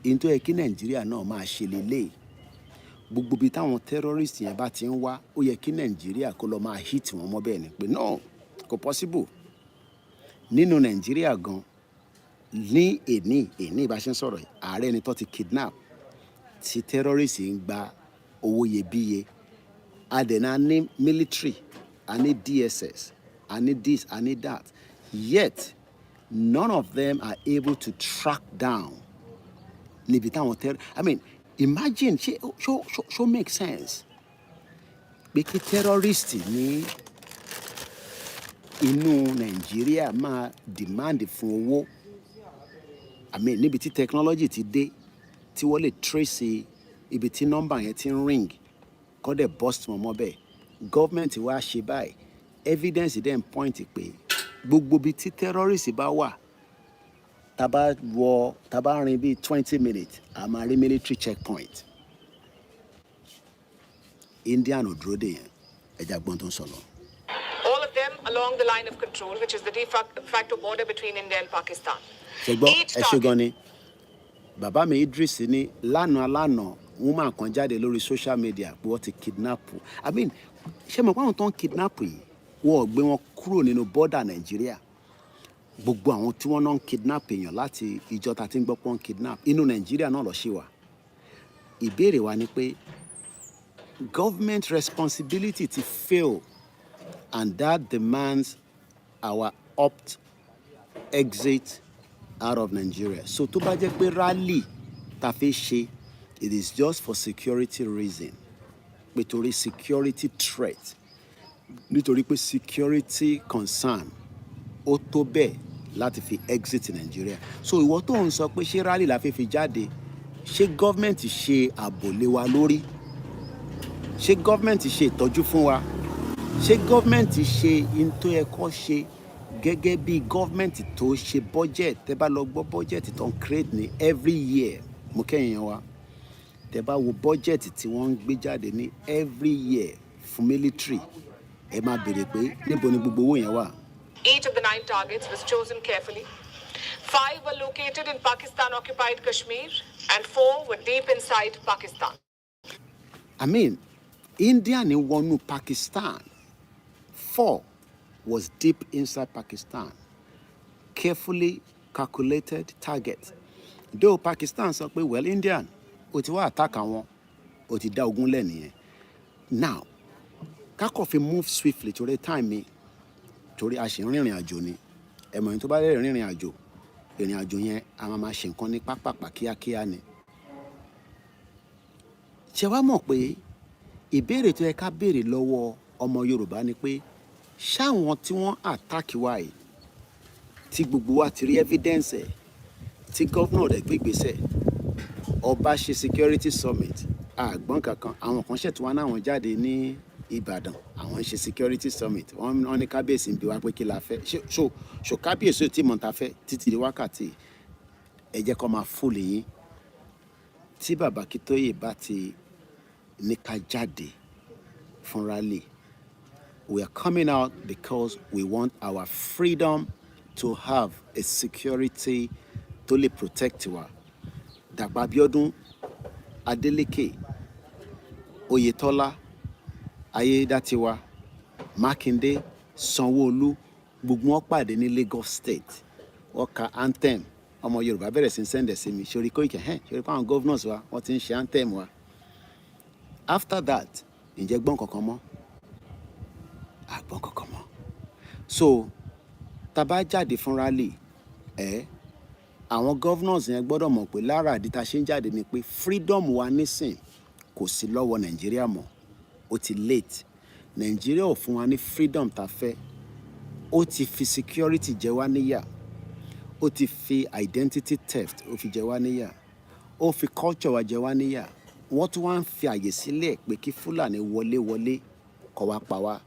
Into ẹ kí Nàìjíríà náà máa ṣe lélẹ̀. Gbogbo bí táwọn terrorist yẹn bá ti ń wá, ó yẹ kí Nàìjíríà kó lọ máa hit wọn mọ́ bẹ́ẹ̀ ni pé no, kò possible. Nínú Nàìjíríà gan, ní èní bá ṣe ń sọ̀rọ̀ yìí, ààrẹ ni tó ti kidnap, tí terrorist ń gba owó iyebíye. A dẹ̀ náà ní military, a ní DSS, a ní this, a ní that. Yet, none of them are able to track down níbi táwọn I mean, imagine, show make sense. Pé kí terrorist ní inú Nàìjíríà máa demand fún owó. I mean, níbi tí technology ti dé, tí wọ́n lè trace ibi tí number yẹn ti ń ring, kọ́ dẹ̀ bust wọn mọ́ bẹ́ẹ̀. Government wá ṣe báyìí, evidence then point pé gbogbo ibi tí terrorist bá wà, tá bá rìn bí 20 minutes, a máa rí military checkpoint. India ò dúró dè yẹn, ẹja gbọ́n tó ń sọ lọ. All of them along the line of control, which is the de facto border between India and Pakistan. Ṣùgbọ́n ẹ ṣe gan ni, bàbá mi Idris ní lánàá woman kan jáde lórí social media pé wọ́n ti kidnap. I mean, ṣé mo pa àwọn tó ń kidnap yìí, wọ́n gbé wọn kúrò nínú border Nàìjíríà. Gbogbo àwọn tí wọ́n náà ń kidnap èèyàn láti ìjọ tá ti ń gbọ́ pé wọ́n kidnap inú Nàìjíríà náà lọ ṣe wà. Ìbéèrè wa ni pé government responsibility ti fail, and that demands our opt exit out of Nigeria. So tó bá jẹ́ pé rally tá fẹ́ ṣe, it is just for security reason. Nítorí security threat, nítorí pé security concern, ó tó bẹ́ẹ̀ láti fi exit Nigeria. So ìwọ tó ń sọ pé ṣé rally la fẹ́ fi jáde, ṣé government ṣe ààbò lé wa lórí? Ṣé government ṣe ìtọ́jú fún wa? Ṣé government ṣe in tó yẹ kó ṣe gẹ́gẹ́ bí government tó ṣe budget? Tẹ́ bá lọ gbọ́ budget tó ń create ní every year, mo kẹ́yìn wa. Tẹ́ bá wo budget tí wọ́n ń gbé jáde ní every year fún military, ẹ máa béèrè pé níbo ni gbogbo owó yẹn wà? Each of the 9 targets was chosen carefully. 5 were located in Pakistan-occupied Kashmir, and 4 were deep inside Pakistan. I mean, India ni wọnú Pakistan. 4 was deep inside Pakistan. Carefully calculated target. Though Pakistan sọ pé, well, Indian, ó ti wá attack àwọn, ó ti dá ogun lẹ̀ nìyẹn. Now, kákọ́ fi move swiftly torí time mi, torí a ṣe rìnrìn àjò ni. Ẹ mọ̀ ní tó bá lè rìnrìn àjò, ìrìn àjò yẹn a máa ṣe nǹkan ní pápápá kíákíá ni. Ṣé wá mọ̀ pé ìbéèrè tó yẹ ká béèrè lọ́wọ́ ọmọ Yorùbá ni pé ṣáwọn tí wọ́n attack wa yìí, tí gbogbo wa ti rí evidence ẹ̀, tí gọ́vnà rẹ̀ gbé ìgbésẹ̀, ọba ṣe security summit, àgbọ̀n kankan, àwọn kan ṣètò wá náà wọ́n jáde ní Ìbàdàn, àwọn ṣe security summit, wọ́n ní kábíyèsí ń bi wá pé kí la fẹ́, ṣò kábíyèsí ò tí mọ̀ ta fẹ́ títí di wákàtí, ẹ jẹ́ kó máa fòlè yín. Tí bàbá Akíntóyè bá ti ní ká jáde fún rally, we are coming out because we want our freedom to have a security to lè protect wa. Dàgbà Abíọ́dún, Adeleke, Oyètọ́lá, Ayédátiwa, Mákindé, Sanwó-Olú, gbogbo wọn pàdé ní Lagos State. Wọ́n ka anthem. Ọmọ Yorùbá bẹ̀rẹ̀ sí sẹ́ndẹ̀ sí mi. Ṣorí Koiki, ṣorí pé àwọn governors wa, wọ́n ti ń ṣe anthem wa. After that, ǹjẹ́ gbọ́n kankan mọ́? Àgbọ́n kankan mọ́. So, tá bá jáde fún rally, àwọn governors yẹn gbọ́dọ̀ mọ̀ pé lára àdí tá ṣe ń jáde ni pé freedom wa nísìn kò sí lọ́wọ́ Nàìjíríà mọ́. Ó ti late. Nàìjíríà ò fún wa ní freedom tá fẹ́. Ó ti fi security jẹ wá níyà. Ó ti fi identity theft ó fi jẹ wá níyà. Ó fi culture wa jẹ wá níyà. wọ́n tún wá ń fi àyè sílẹ̀ pé kí Fúlàní wọlé kó wá pa wá.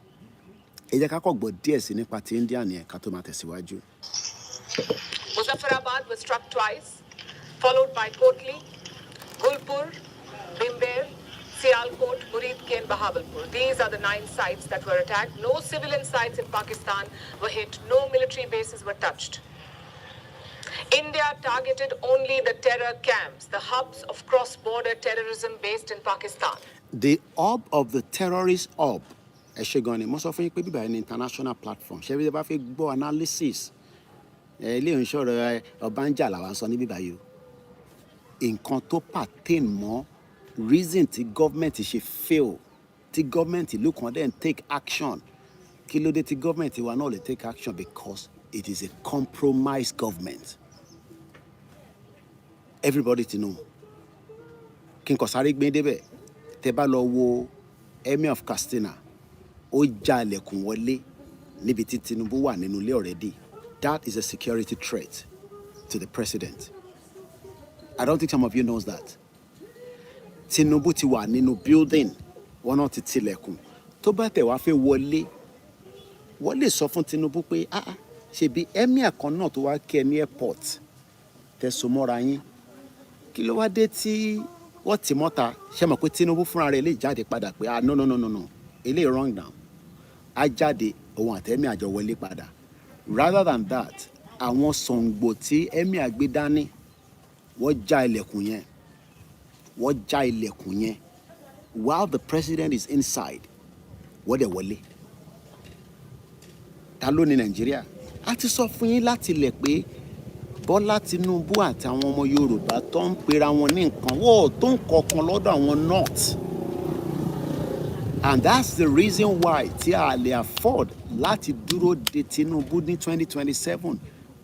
Ẹ jẹ́ ká kọ́ gbọ́ díẹ̀ sí nípa ti India nìyẹn ká tó máa tẹ̀síwájú. Muzaffarabad was struck twice, followed by Kotli, Gulpur, Bimber, Sialkot, Muridki and Bahawalpur. These are the 9 sites that were attacked. No civilian sites in Pakistan were hit. No military bases were touched. India targeted only the terror camps, the hubs of cross-border terrorism based in Pakistan. The hub of the terrorist hub. Ẹ ṣé gan ni mo sọ fún yín pé bíbá ní international platform ṣé bí ẹ bá fẹ́ gbọ́ analysis ilé ìṣòro ọbànjà làwọn sọ ní bíbá yìí nǹkan tó pertain mọ́ reason tí government ṣe fail tí government ìlú kan then take action kí ló dé tí government wa náà lè take action because it is a compromised government. Everybody to know. Kí n kò sáré gbé débẹ̀ tẹ́ bá lọ wo Emir of Katsina ó já ilẹ̀kùn wọlé níbi tí Tinubu wà nínú ilé already. That is a security threat to the president. I don't think some of you knows that. Tinubu ti wà nínú building wọ́n náà ti tilẹ̀kùn tó bá tẹ̀ wá fẹ́ wọlé wọ́n lè sọ fún Tinubu pé ṣebí Emir kan náà tó wá kẹ́ ní airport tẹ́ so mọ́ra yín kí ló wá dé tí wọ́n ti mọ́ta ṣe mọ̀ pé Tinubu fúnra rẹ̀ lè jáde padà pé no eléyìí wrong now á jáde òun àti Emir àjọ wọlé padà rather than that àwọn sọ̀ǹgbò tí Emir gbé dání wọ́n já ilẹ̀kùn yẹn while the president is inside wọ́n dẹ̀ wọlé ta ló ní Nàìjíríà a ti sọ fún yín láti lẹ̀ pé Bọ́lá Tinubu àti àwọn ọmọ Yorùbá tó ń pera wọn ní nǹkan wọ́n tó ń kọ̀ọ̀kan lọ́dọ̀ àwọn north and that's the reason why tí a lè afford láti dúró de Tinubu ní 2027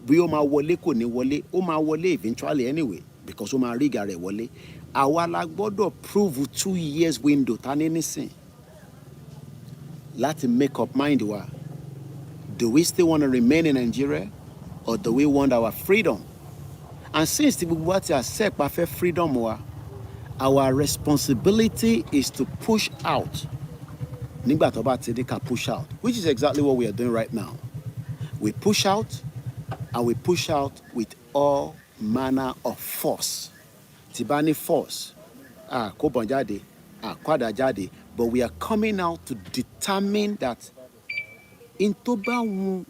bí ó máa wọlé kò ní wọlé ó máa wọlé eventually anyway because ó máa ríga rẹ̀ wọlé àwa la gbọ́dọ̀ prove 2 years window ta ní nísìn láti make up mind wa do we still want to remain in Nigeria or do we want our freedom? And since the gbogbo wa ti accept pa fẹ́ freedom wa our responsibility is to push out nígbà tó bá ti ní ká push out which is exactly what we are doing right now. We push out and we push out with all manner of force. Tí bá ní force kó bọ̀n jáde kó àdá jáde but we are coming out to determine that in tó bá wù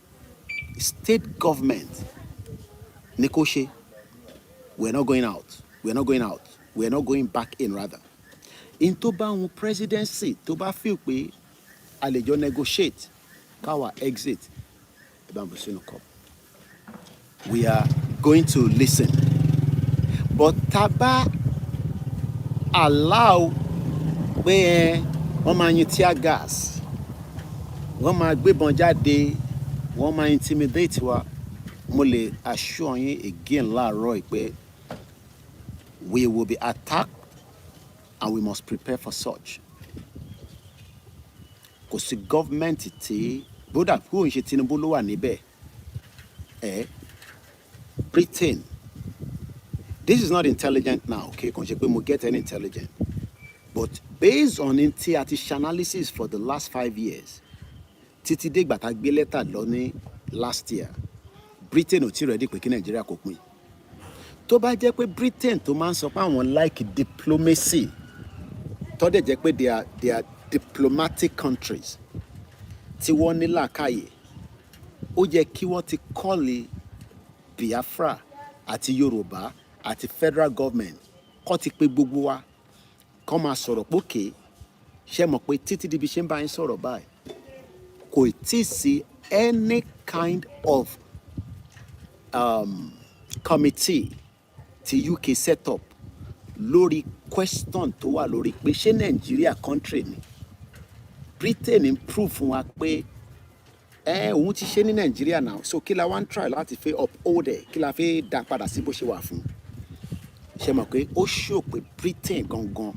state government ní kó ṣe we are not going out we are not going back in rather in tó bá wù presidency tó bá feel pé a lè jọ negotiate káwa exit ẹ bá ń bọ̀ sínú cup we are going to listen but tá bá allow pé wọ́n máa yin tear gas wọ́n máa gbébọn jáde wọ́n máa intimidate wa mo lè assure yín again láàárọ̀ pé we will be attacked and we must prepare for such. Kò sí gọ́ọ̀mẹ̀ntì tí bódà kúrò ń ṣe Tinubu ló wà níbẹ̀ Britain this is not intelligent now okay kò ń ṣe pé mo get any intelligent but based on ti àti analysis for the last 5 years títí dé ìgbà tá gbé lẹ́tà lọ ní last year Britain ò tí ready pé kí Nàìjíríà kó pín tó bá jẹ́ pé Britain tó máa ń sọ pé àwọn like diplomacy tó dẹ̀ jẹ́ pé they are diplomatic countries tí wọ́n ní làákàyè ó yẹ kí wọ́n ti kọ́lé Biafra àti Yorùbá àti federal government kọ́ ti pé gbogbo wa kọ́ máa sọ̀rọ̀ pókè ṣe mọ̀ pé títí di bí ṣe ń bá yín sọ̀rọ̀ báyìí kò tí sí any kind of committee tí UK set up lórí question tó wà lórí pé ṣé Nàìjíríà country ni Britain improve fún wa pé òun ti ṣe ní Nàìjíríà now so kí la wá ń try láti fẹ́ uphold ẹ̀ kí la fẹ́ dá padà sí bó ṣe wà fún ṣe mọ̀ pé ó show pé Britain gangan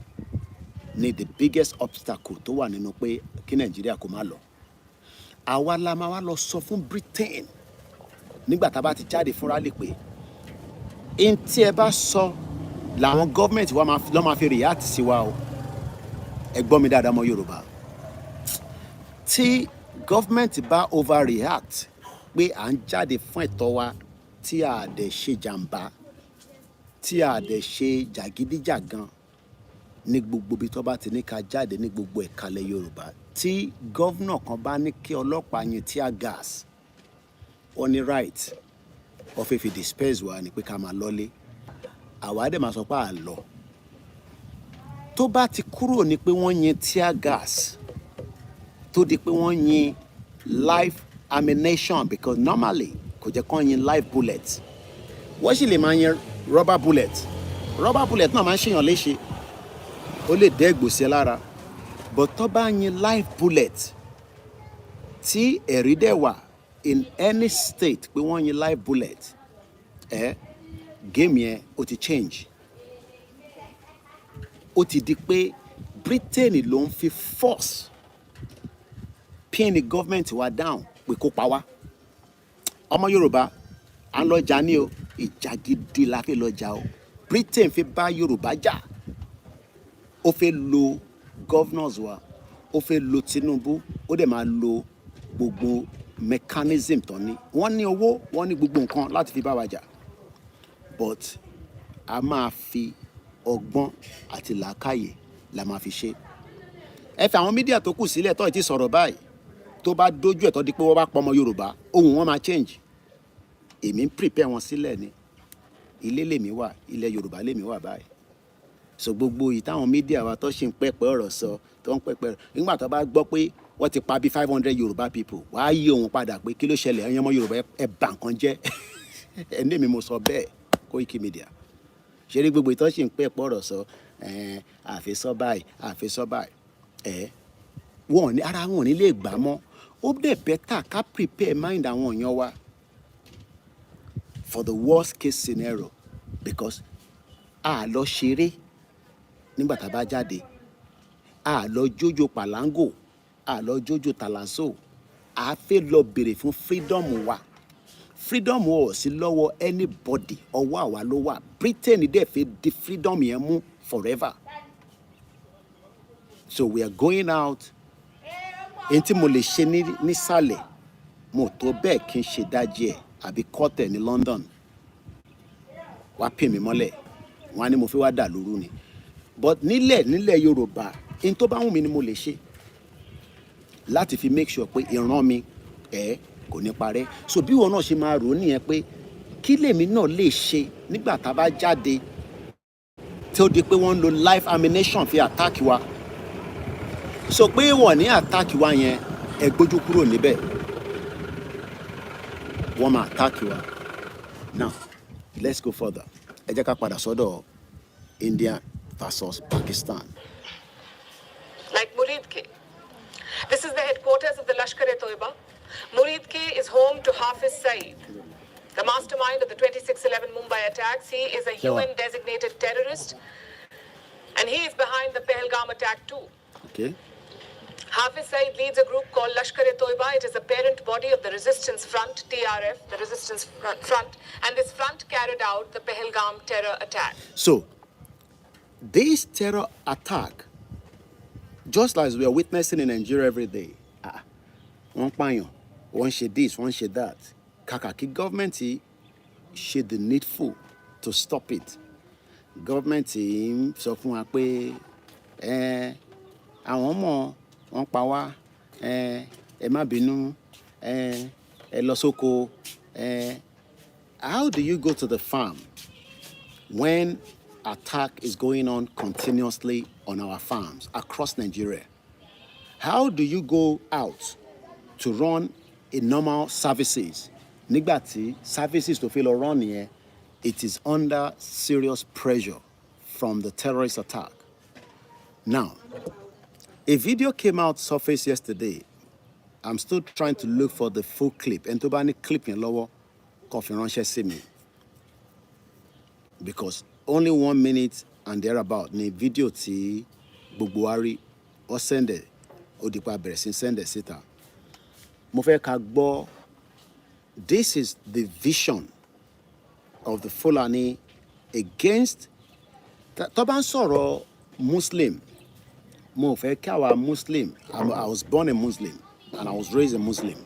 ni the biggest obstacle tó wà nínú pé kí Nàìjíríà kó má lọ àwa la máa wá lọ sọ fún Britain nígbà tá a bá ti jáde fúnra lè pé n tí ẹ bá sọ làwọn gọ́ọ̀mẹ̀ntì wa lọ́ máa fi react sí wa o. Ẹ gbọ́ mi dáadáa mọ́ Yorùbá. Tí gọ́ọ̀mẹ̀ntì bá overreact pé à ń jáde fún ẹ̀tọ́ wa tí a dẹ̀ ṣe jàǹbá, tí a dẹ̀ ṣe jàgídíjàgan ní gbogbo ibi tó bá ti ní ká jáde ní gbogbo ẹ̀kalẹ̀ Yorùbá, tí gọ́vnà kan bá ní kí ọlọ́pàá yin tear gas, ó ní right ó fẹ́ fi disperse wa ni pé ká máa lọ́lé, àwa dẹ̀ máa sọ pé à lọ. Tó bá ti kúrò ní pé wọ́n yin tear gas tó di pé wọ́n yin live ammunition, because normally kò jẹ́ kán yin live bullet, wọ́n sì lè máa yin rubber bullet. Rubber bullet náà máa ń ṣèyàn léṣe, ó lè dẹ́ gbòsẹ̀ lára, but tó bá yin live bullet tí ẹ̀rí dẹ̀ wà in any state pé wọ́n yin live bullet, game yẹn ó ti change. Ó ti di pé Britain ló ń fi force pin the government wa down pé kó pa wá. Ọmọ Yorùbá à ń lọ jà ní o, ìjà gidi la fi lọ jà o. Britain fi bá Yorùbá jà, ó fẹ́ lo governors wa, ó fẹ́ lo Tinubu, ó dẹ̀ máa lo gbogbo mechanism tó ní. Wọ́n ní owó, wọ́n ní gbogbo nǹkan láti fi bá wa jà, but a máa fi ọgbọ́n àti làákàyè la máa fi ṣe. Ẹ fi àwọn mídíà tó kù sílẹ̀ tó ti sọ̀rọ̀ báyìí, tó bá dójú ẹ̀ tó di pé wọ́n bá pọmọ Yorùbá, ohùn wọn máa change. Èmi ń prepare wọn sílẹ̀ ni. Ilé lèmi wà, ilẹ̀ Yorùbá lèmi wà báyìí. So gbogbo yìí táwọn mídíà wa tó ṣe ń pẹ́pẹ́ ọ̀rọ̀ sọ, tó ń pẹ́pẹ́, nígbà tó bá gbọ́ pé wọ́n ti pa bí 500 Yorùbá people, wàá yí òun padà pé kí ló ṣẹlẹ̀, ẹ̀yin ọmọ Yorùbá ẹ bà nǹkan jẹ́. Ẹni mi mo sọ bẹ́ẹ̀, Koikimedia. Ṣé rí gbogbo ìtọ́ ṣe ń pẹ́pẹ́ ọ̀rọ̀ sọ, àfẹ́sọ́ báyìí, àfẹ́sọ́ báyìí, wọ́n ní ara wọn ò ní lè gbà mọ́. Ó dẹ̀ better ká prepare mind àwọn èèyàn wa for the worst case scenario, because a lọ ṣeré nígbà tá a bá jáde, a lọ jójó pàlángò, a lọ jójó tàlàsó, a fẹ́ lọ bèrè fún freedom wa. Freedom ò sí lọ́wọ́ anybody, ọwọ́ àwa ló wà. Britain dẹ̀ fẹ́ di freedom yẹn mú forever. So we are going out. Èyí tí mo lè ṣe nísàlẹ̀, mo tó bẹ́ẹ̀ kí n ṣe dájí ẹ̀ àbí kọ́tẹ̀ ní London. Wá pè mí mọ́lẹ̀, wọ́n á ní mo fi wá dà lóru ni. But nílẹ̀ Yorùbá, èyí tó bá wù mí ni mo lè ṣe láti fi make sure pé ìran mi kò ní parẹ́. So bí wọn náà ṣe máa rò ó nìyẹn pé kí lèmi náà lè ṣe nígbà tá a bá jáde tí ó di pé wọ́n ń lo live ammunition fi attack wa. So pé wọ́n ní attack wa yẹn, ẹ gbójú kúrò níbẹ̀, wọ́n máa attack wa. Now let's go further. Ẹ jẹ́ ká padà sọ́dọ̀ India versus Pakistan. Like Muridke. This is the headquarters of the Lashkar-e-Toiba. Muridke is home to Hafiz Saeed, the mastermind of the 26/11 Mumbai attacks. He is a UN-designated terrorist, and he is behind the Pahalgam attack too. Okay. Hafiz Saeed leads a group called Lashkar-e-Toiba. It is a parent body of the Resistance Front, TRF, the Resistance Front, and this front carried out the Pahalgam terror attack. So, this terror attack, just as we are witnessing in Nigeria every day, one pààyàn, one ṣe this, one ṣe that, kàkà kí government ṣe the needful to stop it. Government sọ fún wa pé àwọn ọmọ wọn pa wá, ẹ má bínú, ẹ lọ sóko. How do you go to the farm when attack is going on continuously on our farms across Nigeria? How do you go out to run a normal services? Nígbà tí services tó fi lọ run yẹn, it is under serious pressure from the terrorist attack. Now, a video came out surface yesterday. I'm still trying to look for the full clip. And tó bá ní clip yẹn lọ́wọ́, kó fi ránṣẹ́ sí mi. Because only 1 minute and thereabout ni video tí gbogbo wa rí, ó sẹ́ndẹ̀, ó dípa bẹ̀rẹ̀ sí sẹ́ndẹ̀ síta. Mo fẹ́ ká gbọ́, this is the vision of the Fulani against tó bá ń sọ̀rọ̀ Muslim, mo fẹ́ kí àwa Muslim, I was born a Muslim and I was raised a Muslim.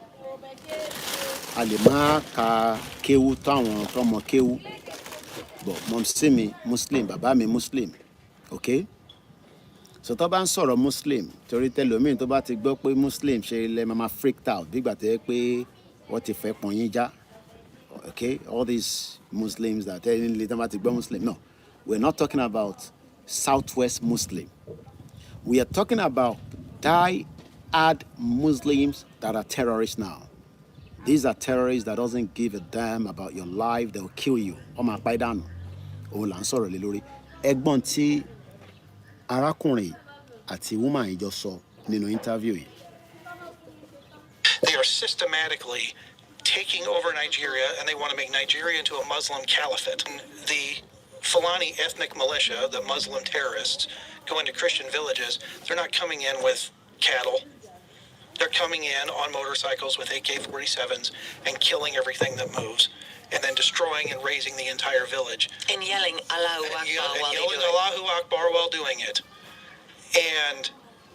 A lè má ka kéwú táwọn tọmọ kéwú, but mom sí mi Muslim, bàbá mi Muslim, okay? So tó bá ń sọ̀rọ̀ Muslim, torí tẹlòmíì tó bá ti gbọ́ pé Muslim ṣe lè máa freaked out bí ìgbà tó yẹ pé wọ́n ti fẹ́ pọ́n yín já, okay? All these Muslims that ẹni tó bá ti gbọ́ Muslim, no, we're not talking about Southwest Muslim. We are talking about die-hard Muslims that are terrorists now. These are terrorists that doesn't give a damn about your life. They'll kill you. Ọmọ àpáìdánù. Òun là ń sọ̀rọ̀ lé lórí. Ẹ̀gbọ́n tí arákùnrin àti woman yìí jọ sọ nínú interview yìí. They are systematically taking over Nigeria, and they want to make Nigeria into a Muslim caliphate. And the Fulani ethnic militia, the Muslim terrorists, go into Christian villages. They're not coming in with cattle. They're coming in on motorcycles with AK-47s and killing everything that moves, and then destroying and razing the entire village. And yelling Allahu Akbar while doing it. And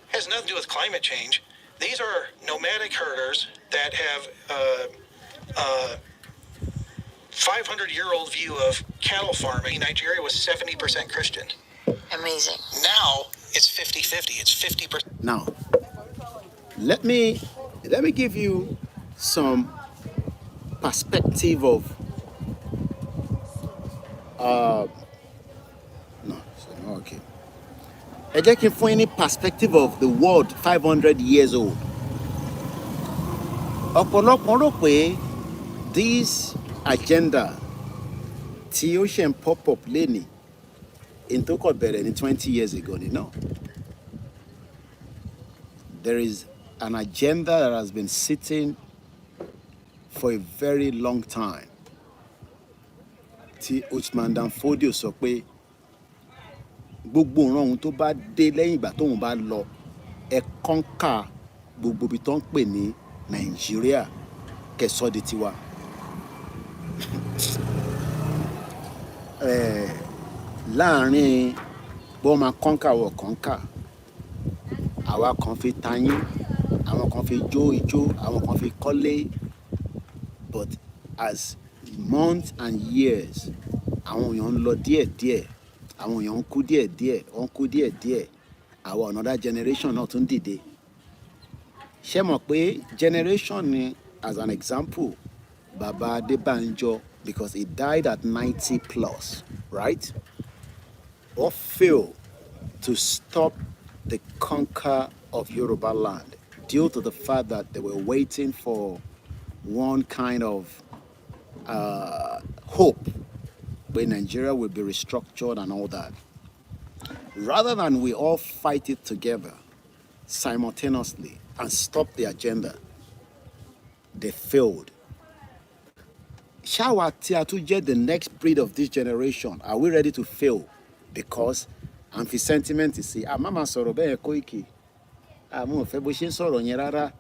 has nothing to do with climate change. These are nomadic herders that have 500-year-old view of cattle farming. Nigeria was 70% Christian. Amazing. Now it's 50-50. It's 50%. Now, let me give you some perspective of okay. Ẹ jẹ́ kí n fún yín ní perspective of the world 500 years old. Ọ̀pọ̀lọpọ̀ rò pé this agenda tí ó ṣe ń pop up lénìí in tó kọ̀ bẹ̀rẹ̀ ní 20 years ago ni no. There is an agenda that has been sitting for a very long time. Tí Usman Dan Fodio sọ pé gbogbo ìran ohun tó bá dé lẹ́yìn ìgbà tóun bá lọ ẹ kọ́ńkà gbogbo ibi tó ń pè ní Nàìjíríà kẹsọ́ di tiwa. Láàárín bó máa kọ́ńkà wọ̀ kọ́ńkà, àwa kan fi tayín, àwọn kan fi jó ijó, àwọn kan fi kọ́lé. But as months and years, àwọn èèyàn ń lọ díẹ̀díẹ̀, àwọn èèyàn ń kú díẹ̀díẹ̀, wọ́n ń kú díẹ̀díẹ̀, àwọn another generation náà tún dìde. Ṣé mọ̀ pé generation ni, as an example, Baba Adébánjọ, because he died at 90 plus, right? Or failed to stop the conquer of Yoruba land due to the fact that they were waiting for one kind of hope where Nigeria will be restructured and all that. Rather than we all fight it together simultaneously and stop the agenda, they failed. Ṣáwa tí a tún jẹ́ the next breed of this generation, are we ready to fail? Because and fi sentiment sí mama sọ̀rọ̀ bẹ́ẹ̀ Koiki, mo fẹ́ bó ṣe ń sọ̀rọ̀ yẹn rárá,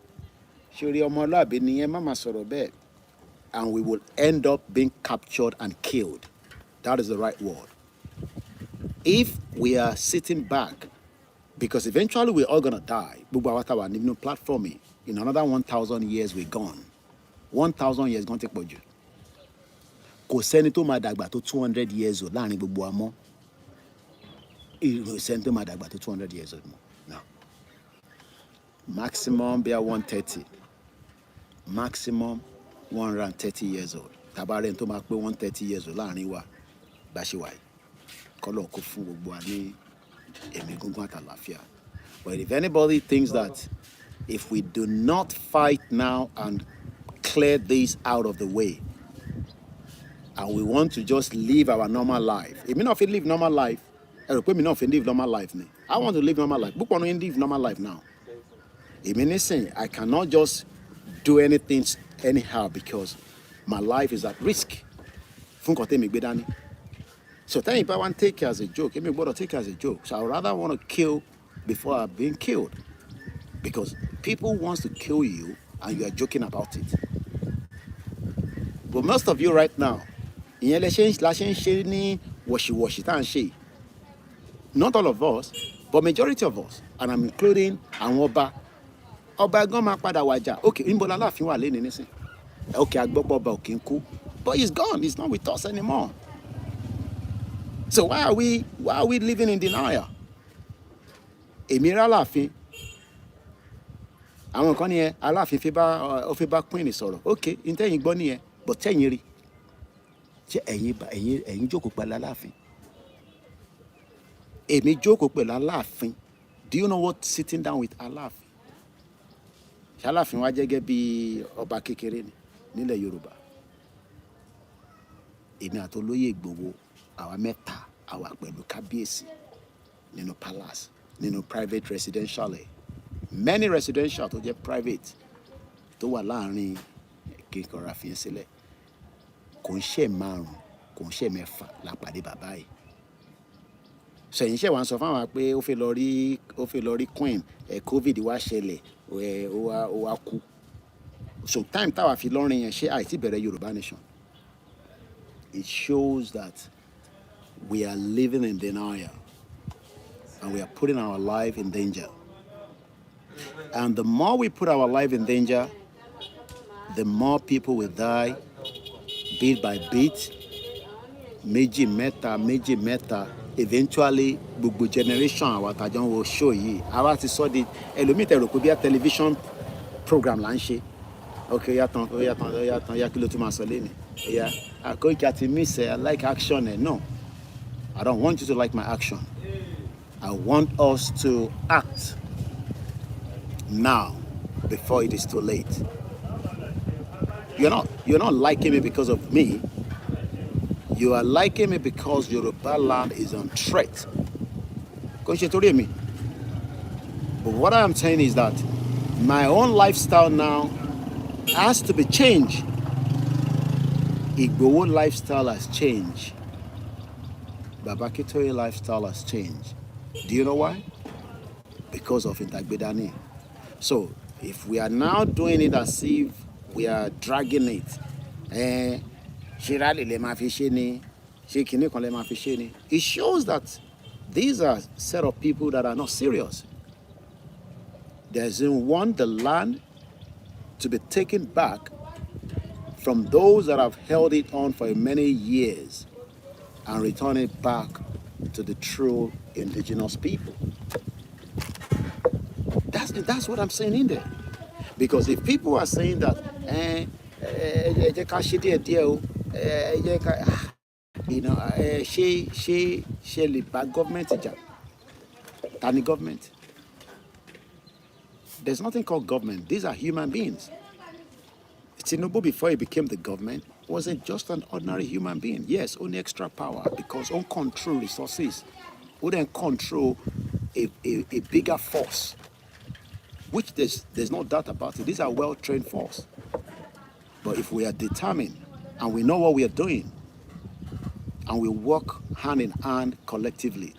ṣorí ọmọlúàbí nìyẹn, mama sọ̀rọ̀ bẹ́ẹ̀, and we will end up being captured and killed. That is the right word. If we are sitting back, because eventually we're all gonna die, gbogbo àwọn táwa nínú platform in another 1,000 years we're gone. 1,000 years gonna take pọ̀jù. Kò sẹ́ni tó máa dàgbà tó 200 years old láàrin gbogbo wa mọ́. Sẹ́ni tó máa dàgbà tó 200 years old mọ́. No. Maximum be 130. Maximum 130 years old. Tabarẹ́ni tó máa pé 130 years old láàrin wa bá ṣe wà yìí. Kọ́lọ̀ kó fún gbogbo wa ní ẹ̀mí gígùn àtàlàáfíà. But if anybody thinks that if we do not fight now and clear this out of the way, and we want to just live our normal life, it may not live normal life. I live normal life. I want to live normal life. Book one live normal life now. It means I cannot just do anything anyhow because my life is at risk. So if I want to take it as a joke, I want to take it as a joke. So I rather want to kill before I've been killed. Because people want to kill you and you are joking about it. But most of you right now, ìyẹn la ṣe ń ṣe ní wọ̀ṣìwọ̀ṣì tá à ń ṣe. Not all of us, but majority of us, and I'm including àwọn ọba gan máa padà wàjà. Okay, níbo la Aláàfin wà lẹ́ni nísìn? Okay, agbọ́pọ̀ ọba òkè ń kú, but he's gone. He's not with us anymore. So why are we living in denial? Èmi rí Aláàfin. Àwọn kan ní ẹ Aláàfin ó fi bá Queen sọ̀rọ̀. Okay, ntẹ́yìn gbọ́ nìyẹn, but tẹ́yìn rí. Ṣé ẹ̀yin jókòó pẹ̀lú Aláàfin? Èmi jókòó pẹ̀lú Aláàfin. Do you know what sitting down with Aláàfin? Ṣé Aláàfin wá jẹ́ gẹ́gẹ́ bí ọba kékeré ni nílẹ̀ Yorùbá? Èmi àti Olóyè Ìgbòho, àwa mẹ́ta, àwa pẹ̀lú kábíyèsí nínú palace, nínú private residential many residential tó jẹ́ private tó wà láàrin kíkọra fi ń sílẹ̀. Kò ń ṣe márùn-ún, kò ń ṣe mẹ́fà la pàdé bàbá yìí. Sẹ̀yìn ṣẹ̀ wá ń sọ fáwọn pé ó fẹ́ lọ rí Queen, COVID wá ṣẹlẹ̀, ó wá kú. So time táwa fi lọ́rin yẹn ṣé àìtí bẹ̀rẹ̀ Yorùbá nation. It shows that we are living in denial and we are putting our life in danger. And the more we put our life in danger, the more people will die bit by bit, méjì mẹ́ta. Eventually, gbogbo generation àwa tá jọ ń wo show yìí, àwa ti sọ di ẹlòmíì tẹ́ rò pé bí a television program là ń ṣe. Okay, ó yá kí ló tún máa sọ lẹ́nu. Koiki àti miss I like action. No, I don't want you to like my action. I want us to act now before it is too late. You're not liking me because of me. You are liking me because Yoruba land is on threat. But what I'm saying is that my own lifestyle now has to be changed. Igbowo lifestyle has changed. Baba Akintoye lifestyle has changed. Do you know why? Because of Intagbedani. So if we are now doing it as if we are dragging it, it shows that these are a set of people that are not serious. They want the land to be taken back from those that have held it on for many years and return it back to the true indigenous people. That's what I'm saying in there. Because if people are saying that, she bad government, tani government. There's nothing called government. These are human beings. Tinubu, before he became the government, wasn't just an ordinary human being. Yes, only extra power because on control resources, wouldn't control a bigger force, which there's no doubt about it. These are well-trained force. But if we are determined and we know what we are doing, and we work hand in hand collectively,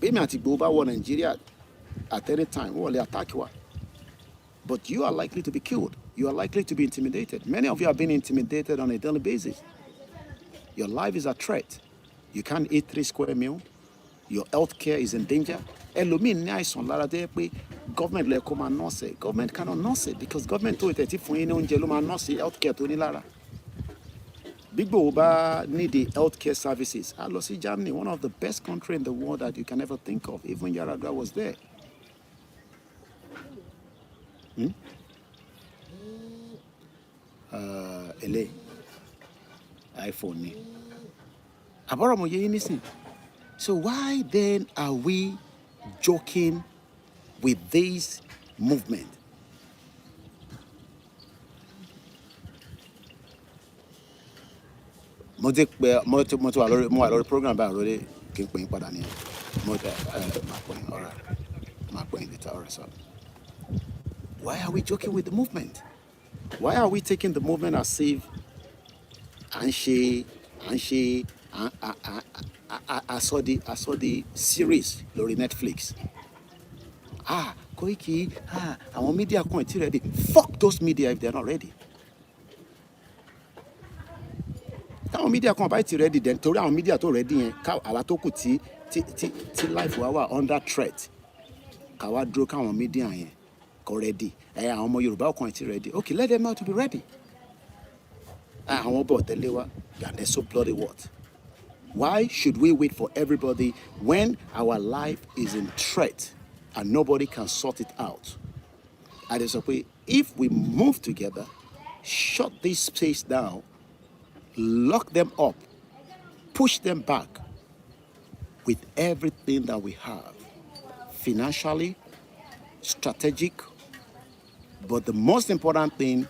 Nigeria at any time, but you are likely to be killed. You are likely to be intimidated. Many of you are being intimidated on a daily basis. Your life is at threat. You can't eat 3 square meals. Your health care is in danger. Government government cannot nurse it because government told it health care to Big Boba need the healthcare services. I lost Germany, one of the best countries in the world that you can ever think of. Even Yaradua was there. LA iPhone. So why then are we joking with this movement? Mo wà lórí program báyìí lórí kí n pè yín padà ní máa pè yín later. So why are we joking with the movement? Why are we taking the movement as if I saw the series lórí Netflix. Koiki, our media can't ready. Fuck those media if they're not ready. táwọn media kan bá ti ready then torí àwọn media tó ready yẹn àwa tó kù tí life wa wà under threat ká wá dúró káwọn media yẹn kó ready àwọn ọmọ Yorùbá kan ti ready okay let them out to be ready àwọn bọ̀ tẹ́lẹ̀ wa and they so bloody what. Why should we wait for everybody when our life is in threat and nobody can sort it out? And it's okay if we move together, shut this space down, lock them up, push them back with everything that we have, financially, strategic, but the most important thing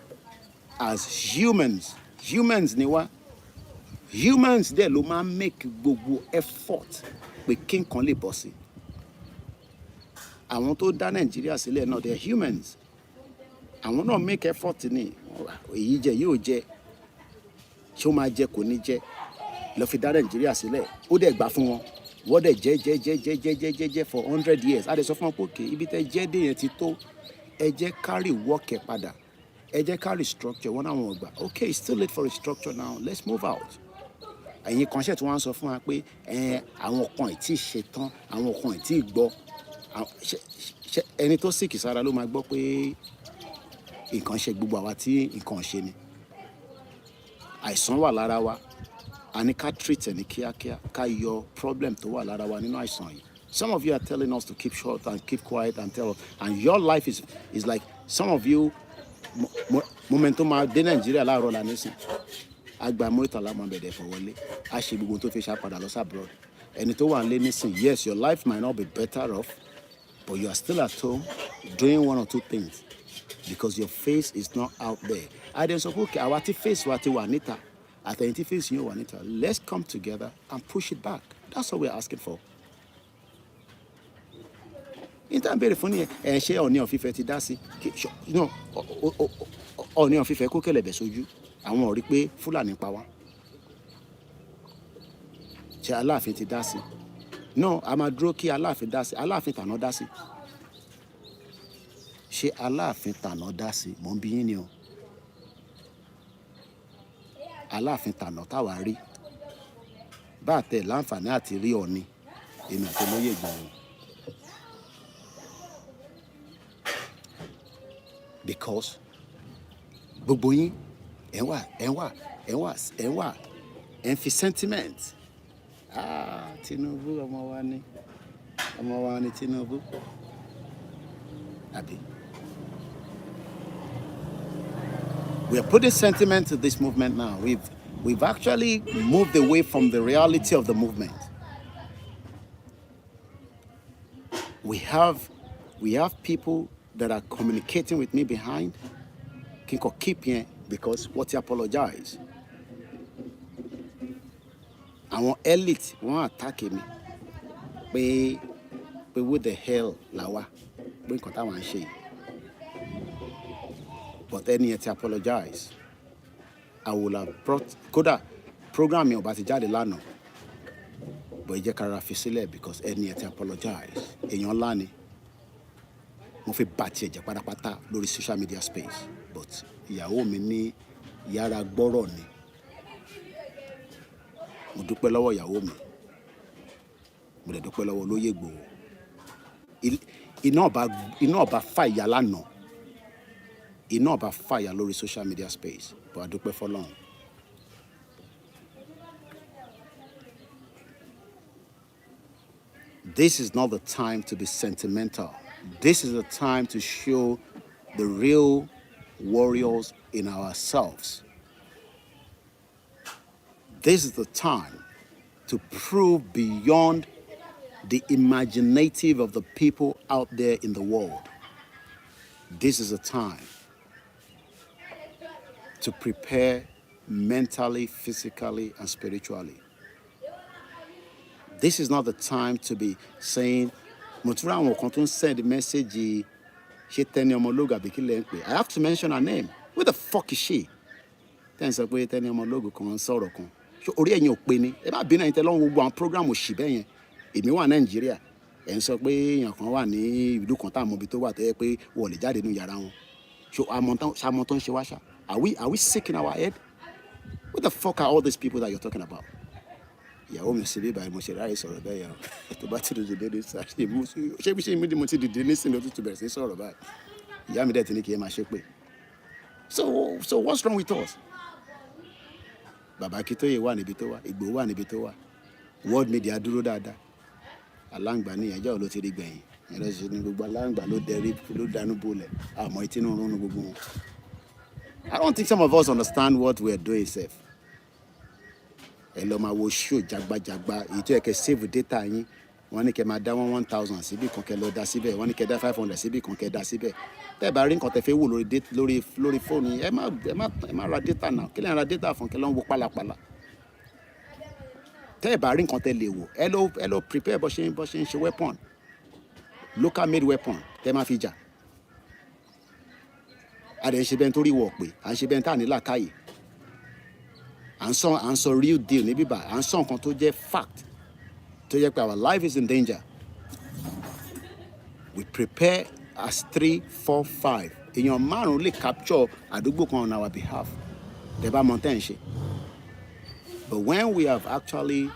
as humans niwa. Humans there ló máa make gbogbo effort pé kí nǹkan lè bọ́ sí. Àwọn tó dá Nàìjíríà sílẹ̀ náà they are humans. Àwọn náà make effort ní èyí jẹ yóò jẹ ṣé ó máa jẹ kò ní jẹ lọ fi dá Nàìjíríà sílẹ̀ ó dẹ̀ gbà fún wọn wọ́n dẹ̀ jẹ́ for 100 years. A dẹ̀ sọ fún wọn pé òkè ibi tẹ́ jẹ́ dé yẹn ti tó ẹ jẹ́ carry work ẹ̀ padà ẹ jẹ́ carry structure wọn àwọn ọgbà okay it's too late for a structure now let's move out. Ẹ̀yin kan ṣe tí wọ́n sọ fún wa pé àwọn kan ì tí ì ṣe tán àwọn kan ì tí ì gbọ́ ẹni tó sì kìsára ló máa gbọ́ pé nǹkan ṣe gbogbo àwa tí nǹkan ṣe ni àìsàn wà lára wa a ní ká treat ẹ̀ ní kíákíá ká yọ problem tó wà lára wa nínú àìsàn yìí. Some of you are telling us to keep short and keep quiet and tell us and your life is like some of you momentum máa dé Nàìjíríà láàárọ̀ la nísìn agba Murtala máa bẹ̀rẹ̀ fọwọ́lé a ṣe gbogbo tó fi ṣàpadà lọ sí abroad ẹni tó wà nílé nísìn yes your life might not be better off but you are still at home doing one or two things because your face is not out there. I didn't say okay àwa tí face wa ti wà níta àtẹ̀yìn tí face yín wà níta let's come together and push it back. That's what we are asking for. Níta béèrè fún ni ṣé Ọọ̀ni of Ifẹ̀ ti dá sí Ọọ̀ni of Ifẹ̀ kó kẹ̀lẹ̀bẹ̀ sójú àwọn ò rí pé Fúlàní pa wá ṣé Aláàfin ti dá sí no a máa dúró kí Aláàfin dá sí Aláàfin tàná dá sí ṣé Aláàfin tàná dá sí mò ń bi yín ni o Aláàfin tàná táwa rí bá tẹ̀ láǹfààní àti rí Ọọ̀ni èmi àti olóyè Ìgbòho. Because gbogbo yín ẹ wà ẹ fi sentiment Tinubu ọmọ wa ni Tinubu àbí. We are putting sentiment to this movement now. We've actually moved away from the reality of the movement. We have people that are communicating with me behind. Kinko keep here because what you apologize. Àwọn elite wọ́n attack me. Pé what the hell làwa pé nǹkan táwọn ń ṣe. But ẹni ẹ ti apologize. I will have brought kódà program yẹn ò bá ti jáde lánàá. But ẹ jẹ́ ká ra fi sílẹ̀ because ẹni ẹ ti apologize. Èèyàn ńlá ni. Mo fi bàtì ẹ̀jẹ̀ pátápátá lórí social media space but ìyàwó mi ní yàrá gbọ́rọ̀ ni mo dúpẹ́ lọ́wọ́ ìyàwó mi mo dẹ̀ dúpẹ́ lọ́wọ́ olóyè Ìgbòho iná ọba fàyà lánàá iná ọba fàyà lórí social media space but a dúpẹ́ fọlọ́run. This is not the time to be sentimental. This is the time to show the real warriors in ourselves. This is the time to prove beyond the imaginative of the people out there in the world. This is a time to prepare mentally, physically, and spiritually. This is not the time to be saying, Mutura àwọn kan tó ń send message ṣé Tẹ́ni Ọmọlógo àbí kí lẹ ń pè. I have to mention her name. Who the fuck is she? Tẹ́ni sọ pé Tẹ́ni Ọmọlógo kan ń sọ̀rọ̀ kan. Ṣé orí ẹ̀yin ò pé ni? Ẹ bá bínú ẹ̀yin tẹ́ lọ́wọ́ gbogbo àwọn program òṣì bẹ́ẹ̀ yẹn. Èmi wà Nàìjíríà. Ẹ̀ ń sọ pé èèyàn kan wà ní ìlú kan tá àmọ́ ibi tó wà tó yẹ pé wọ́n lè jáde nínú yàrá wọn. Ṣé àmọ́ tó ń ṣe wá ṣá? Are we sick in our head? What the fuck are all these people that you're talking about? Ìyàwó mi sì bí báyìí mo ṣe ráyè sọ̀rọ̀ bẹ́ẹ̀ yà ó tó bá ti dòdò dédé sá ṣe bí ṣe mo ti dìde nísìnyí ló tún bẹ̀rẹ̀ sí sọ̀rọ̀ báyìí ìyá mi dẹ̀ ti ní kí ẹ máa ṣe pé so what's wrong with us? Bàbá Akíntóyè wà níbi tó wà, Ìgbòho wà níbi tó wà, world media dúró dáadáa, aláǹgbá ní ẹjọ́ ló ti rí gbẹ̀yìn ẹ̀rọ ṣe ní gbogbo aláǹgbá ló dánú bolẹ̀ àmọ́ etí náà rún gbogbo wọn. I don't think some of us understand what we are doing sef. Ẹ lọ máa wo show jagbajagba èyí tó yẹ kẹ́ save data yín wọ́n ní kẹ́ máa dá 1,000 síbì kan kẹ́ lọ dá síbẹ̀ wọ́n ní kẹ́ dá 500 síbì kan kẹ́ dá síbẹ̀ tẹ́ ẹ bá rí nǹkan tẹ́ fẹ́ wò lórí fóònù yín ẹ má ra data náà kí lẹ́yìn ra data fún kẹ́ lọ́n wo pálapàla tẹ́ ẹ bá rí nǹkan tẹ́ lè wò ẹ lọ prepare bó ṣe ń ṣe weapon local made weapon tẹ́ máa fi jà a dẹ̀ ń ṣe bẹ́ẹ̀ nítorí wọ̀ pé à ń ṣe bẹ́ẹ̀ tá à ní làákàyè à ń sọ real deal níbí bá à ń sọ nǹkan tó jẹ́ fact tó jẹ́ pé our life is in danger. We prepare as 3, 4, 5 èèyàn márùn lè capture àdúgbò kan on our behalf tẹ́ bá mọ tẹ́ ń ṣe. But when we have actually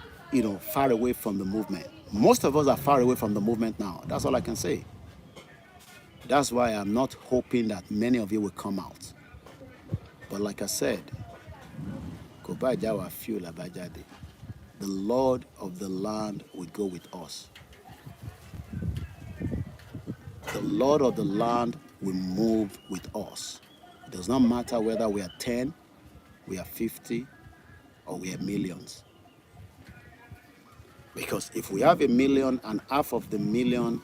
far away from the movement, most of us are far away from the movement now. That's all I can say. That's why I'm not hoping that many of you will come out. But like I said, the Lord of the land will go with us. The Lord of the land will move with us. It does not matter whether we are 10, we are 50, or we are millions. Because if we have 1 million and half of the million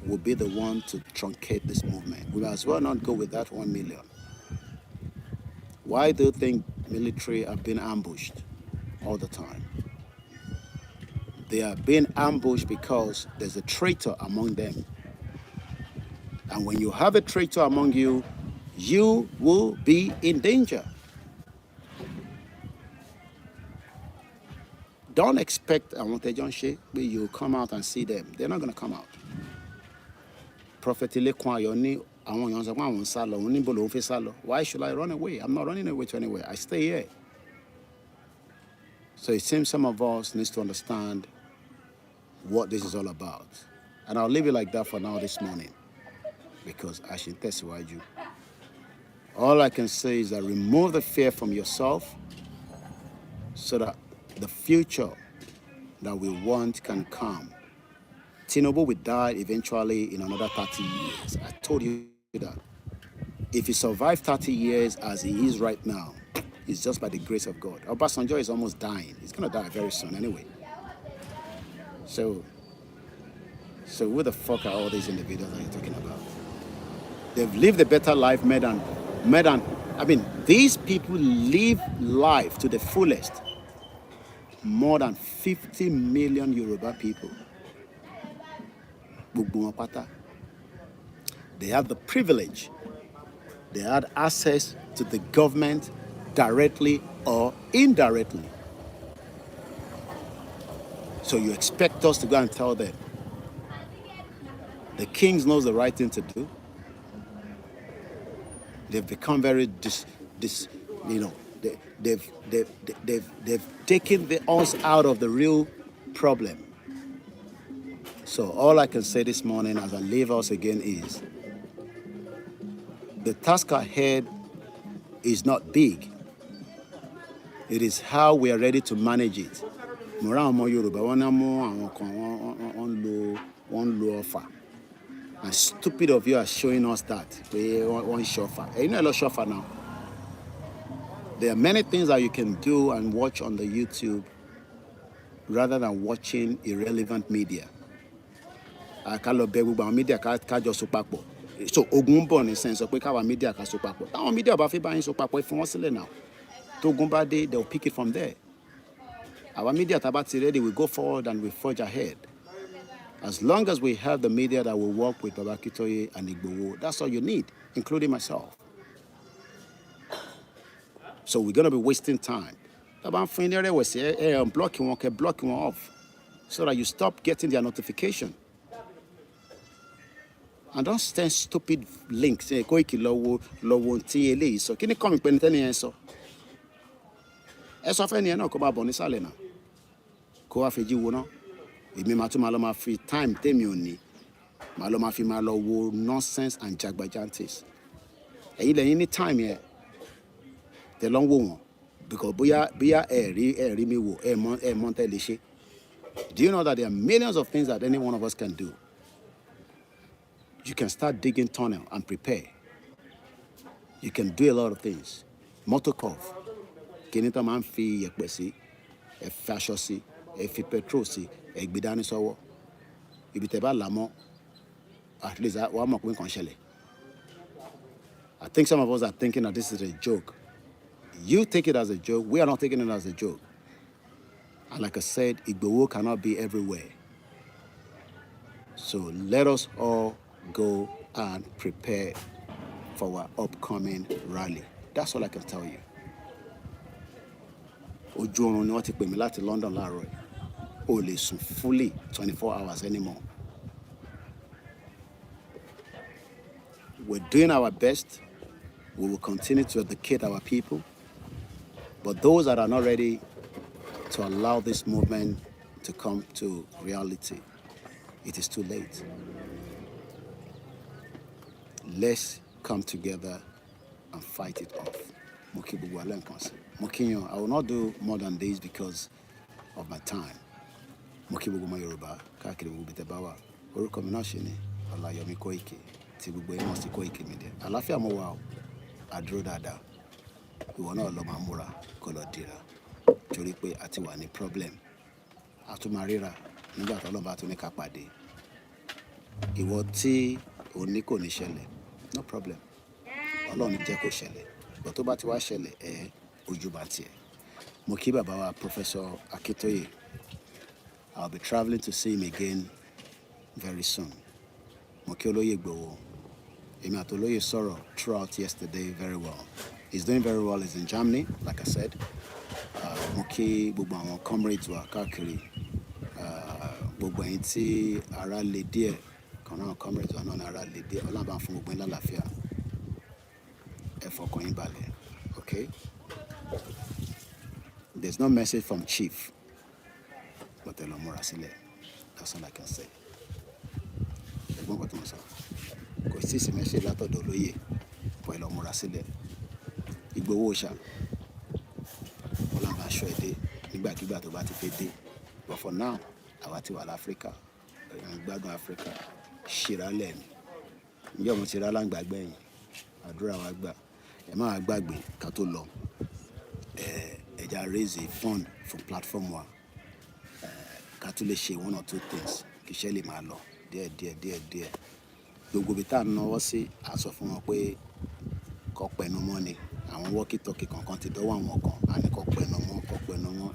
will be the one to truncate this movement, we might as well not go with that 1 million. Why do you think military are being ambushed all the time? They are being ambushed because there's a traitor among them. And when you have a traitor among you, you will be in danger. Don't expect you come out and see them. They're not going to come out. Prophet Ilekun Ayoni, why should I run away? I'm not running away to anywhere. I stay here. So it seems some of us need to understand what this is all about. And I'll leave it like that for now this morning, because I should testify you. All I can say is that remove the fear from yourself so that the future that we want can come. Tinubu will die eventually in another 30 years. I told you that. If he survives 30 years as he is right now, it's just by the grace of God. Obasanjo is almost dying. He's going to die very soon anyway. So who the fuck are all these individuals that you're talking about? They've lived a better life these people live life to the fullest. More than 50 million Yoruba people. They have the privilege. They had access to the government directly or indirectly. So you expect us to go and tell them the kings knows the right thing to do. They've become very they've taken us out of the real problem. So all I can say this morning as I leave us again is the task ahead is not big. It is how we are ready to manage it. And stupid of you are showing us that. One shofar. You know a lot shofar now. There are many things that you can do and watch on the YouTube rather than watching irrelevant media. I can't beg media can't just so papo. So ogun bon in sense of our media can so papo. Our media about buying so papo if once now. To Gumba Day, they'll pick it from there. Our media tabati ready, we go forward and we forge ahead. As long as we have the media that will work with Baba Akíntóyè and Ìgbòho, that's all you need, including myself. So we're going to be wasting time. Blocking one off so that you stop getting their notification. And don't send stupid links. Koiki lowo ti ele so. Kini come pe ni teni yen so. ẹ sọ fẹ́ ni ẹ náà kó máa bọ̀ nísàlẹ̀ náà kó wá fẹjú wo náà èmi máa tún máa lọ máa fi time tèmi ò ní máa lọ máa fi máa lọ wo nonsense and jagbajantes ẹ̀yin lẹ́yìn ní time yẹn tẹ lọ ń wò wọ́n because bóyá ẹ rí mi wò ẹ mọ̀ tẹ́ lè ṣe. Do you know that there are millions of things that any one of us can do? You can start digging tunnel and prepare. You can do a lot of things. Motocross. Kíni tó máa ń fi yẹ̀pẹ̀ sí, ẹ fi aṣọ sí, ẹ fi petrol sí, ẹ gbé dání sọ́wọ́. Ibi tẹ́ bá là mọ́, at least wàá mọ̀ pé nǹkan ṣẹlẹ̀. I think some of us are thinking that this is a joke. You take it as a joke. We are not taking it as a joke. And like I said, Igboho cannot be everywhere. So let us all go and prepare for our upcoming rally. That's all I can tell you. Ojú oorun ni wọ́n ti pè mí láti London láàárọ̀ yìí. O lè sùn fully 24 hours anymore. We're doing our best. We will continue to educate our people. But those that are not ready to allow this movement to come to reality, it is too late. Let's come together and fight it off. I will not do more than this because of my time. Yoruba, OLAYOMI KOIKI, Koikimedia. Àlàáfíà mo wà o, àdúró dáadáa. Ìwọ náà lọ máa múra kó lọ dira. Torí pé a ti wà ní problem. A tún máa ríra nígbà tí Ọlọ́run bá tún ní ká pàdé. Ìwọ tí o ní kò ní ṣẹlẹ̀, no problem. Ọlọ́run jẹ́ kó ṣẹlẹ̀. But tó bá ti wá ṣẹlẹ̀, ojú bá tiẹ̀. Mo kí bàbá wa Professor Akitoye. I'll be traveling to see him again very soon. Mo kí Olóyè Igboho. Èmi àti Olóyè sọ̀rọ̀ throughout yesterday very well. He's doing very well. He's in Germany, like I said. Mo kí gbogbo àwọn comrades wa káàkiri. Gbogbo ẹ̀yin tí ara lè díẹ̀, kan náà comrades wa náà ní ara lè díẹ̀. Ọlọ́run bá fún gbogbo yín lálàáfíà. Ẹ fọkàn yín balẹ̀, okay? There's no message from Chief, but ẹ lọ múra sílẹ̀. That's all I can say. Ẹ̀gbọ́n kan tó mọ̀ sọ. Kò sí sí message látọ̀dọ̀ Olóyè, but ẹ lọ múra sílẹ̀. Igboho ṣá. Ọlọ́run bá ṣọ́ ẹ dé nígbàkigbà tó bá ti fẹ́ dé. But for now, àwa ti wà l'Áfíríkà. Gbádùn Áfíríkà. Ṣíra lẹ́nu. Ǹjẹ́ mo ti rá láǹgbàgbẹ́ yìí? Àdúrà wa gbà. Ẹ má gbàgbé ká tó lọ. Ẹ já raise a fund for platform wa. Ká tún lè ṣe one or two things. Kí iṣẹ́ lè máa lọ díẹ̀. Gbogbo ibi tá à ń náwó sí, a sọ fún wọn pé kó pẹnu mọ́ ni. Àwọn walkie-talkie kankan ti dọ́wọ́ àwọn kan. A ní kó pẹnu mọ́.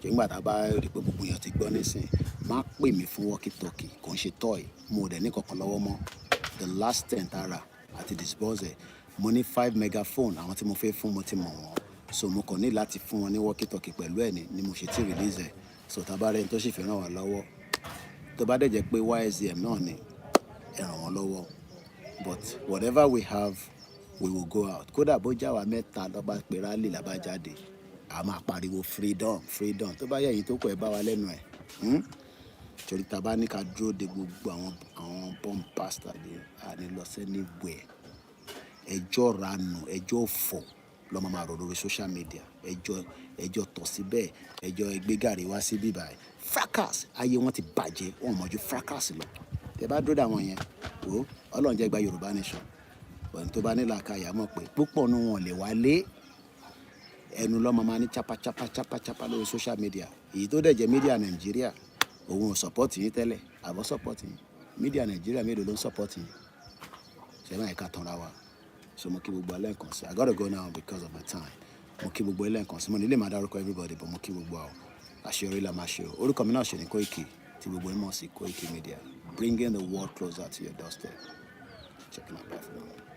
Ṣé nígbà tá a bá rí pé gbogbo èèyàn ti gbọ́ nísìn, má pè mí fún walkie-talkie, kò ń ṣe toy. Mo dẹ̀ ní kankan lọ́wọ́ mọ́. The last 10 tara àti disposal. Mo ní 5 megaphone, àwọn tí mo fẹ́ fún mo ti mọ̀ wọ́n. So mo kàn ní láti fún wọn ní walkie-talkie pẹ̀lú ẹ̀ ni mo ṣe ti release ẹ̀. So tá a bá rẹ̀ ní tó sì fi ràn wá lọ́wọ́. Tó bá dẹ̀ jẹ́ pé YSDM náà ni ẹ ràn wọ́n lọ́wọ́. But whatever we have, we will go out. Kódà bó jáwa mẹ́ta lọ bá pe rally la bá jáde, a máa pariwo freedom. Tó bá yẹ ẹ̀yin tó kọ̀ ẹ bá wa lẹ́nu ẹ̀. Torí tá a bá ní ká dúró de gbogbo àwọn bomb bastard àní lọ sẹ́ni wẹ̀. Ẹjọ́ ranù, ẹjọ́ fọ̀ lọ́mọ máa rọ̀ lórí social media. Ẹjọ́ tọ̀ síbẹ̀, ẹjọ́ ẹgbẹ́ gàrí wá sí bíbá ẹ̀. Fracas, ayé wọn ti bàjẹ́, wọn mọ̀ ju fracas lọ. Tẹ bá dúró dà wọ́n yẹn, o Ọlọ́run jẹ́ gba Yorùbá nation. Bọ̀n tó bá ní làákàyà mọ̀ pé púpọ̀ nù wọn lè wálé. Ẹnu lọ́mọ máa ní chapa lórí social media. Èyí tó dẹ̀ jẹ́ media Nàìjíríà, òun ò support yín tẹ́lẹ̀, àbọ̀ support yín. Media Nàìjíríà mélòó ló ń support yín? Ṣé máa ká tanra wa? So mo kí gbogbo alẹ́ nǹkan sí. I gotta go now because of my time. Mo kí gbogbo ilé nǹkan sí. Mo nílé máa dárúkọ everybody, but mo kí gbogbo àwọn. Àṣeyọrí la máa ṣe o. Orúkọ mi náà ṣe ní Koiki, tí gbogbo ẹ̀ mọ̀ sí Koikimedia. Bringing the world closer to your doorstep. Checking out. Bye for now.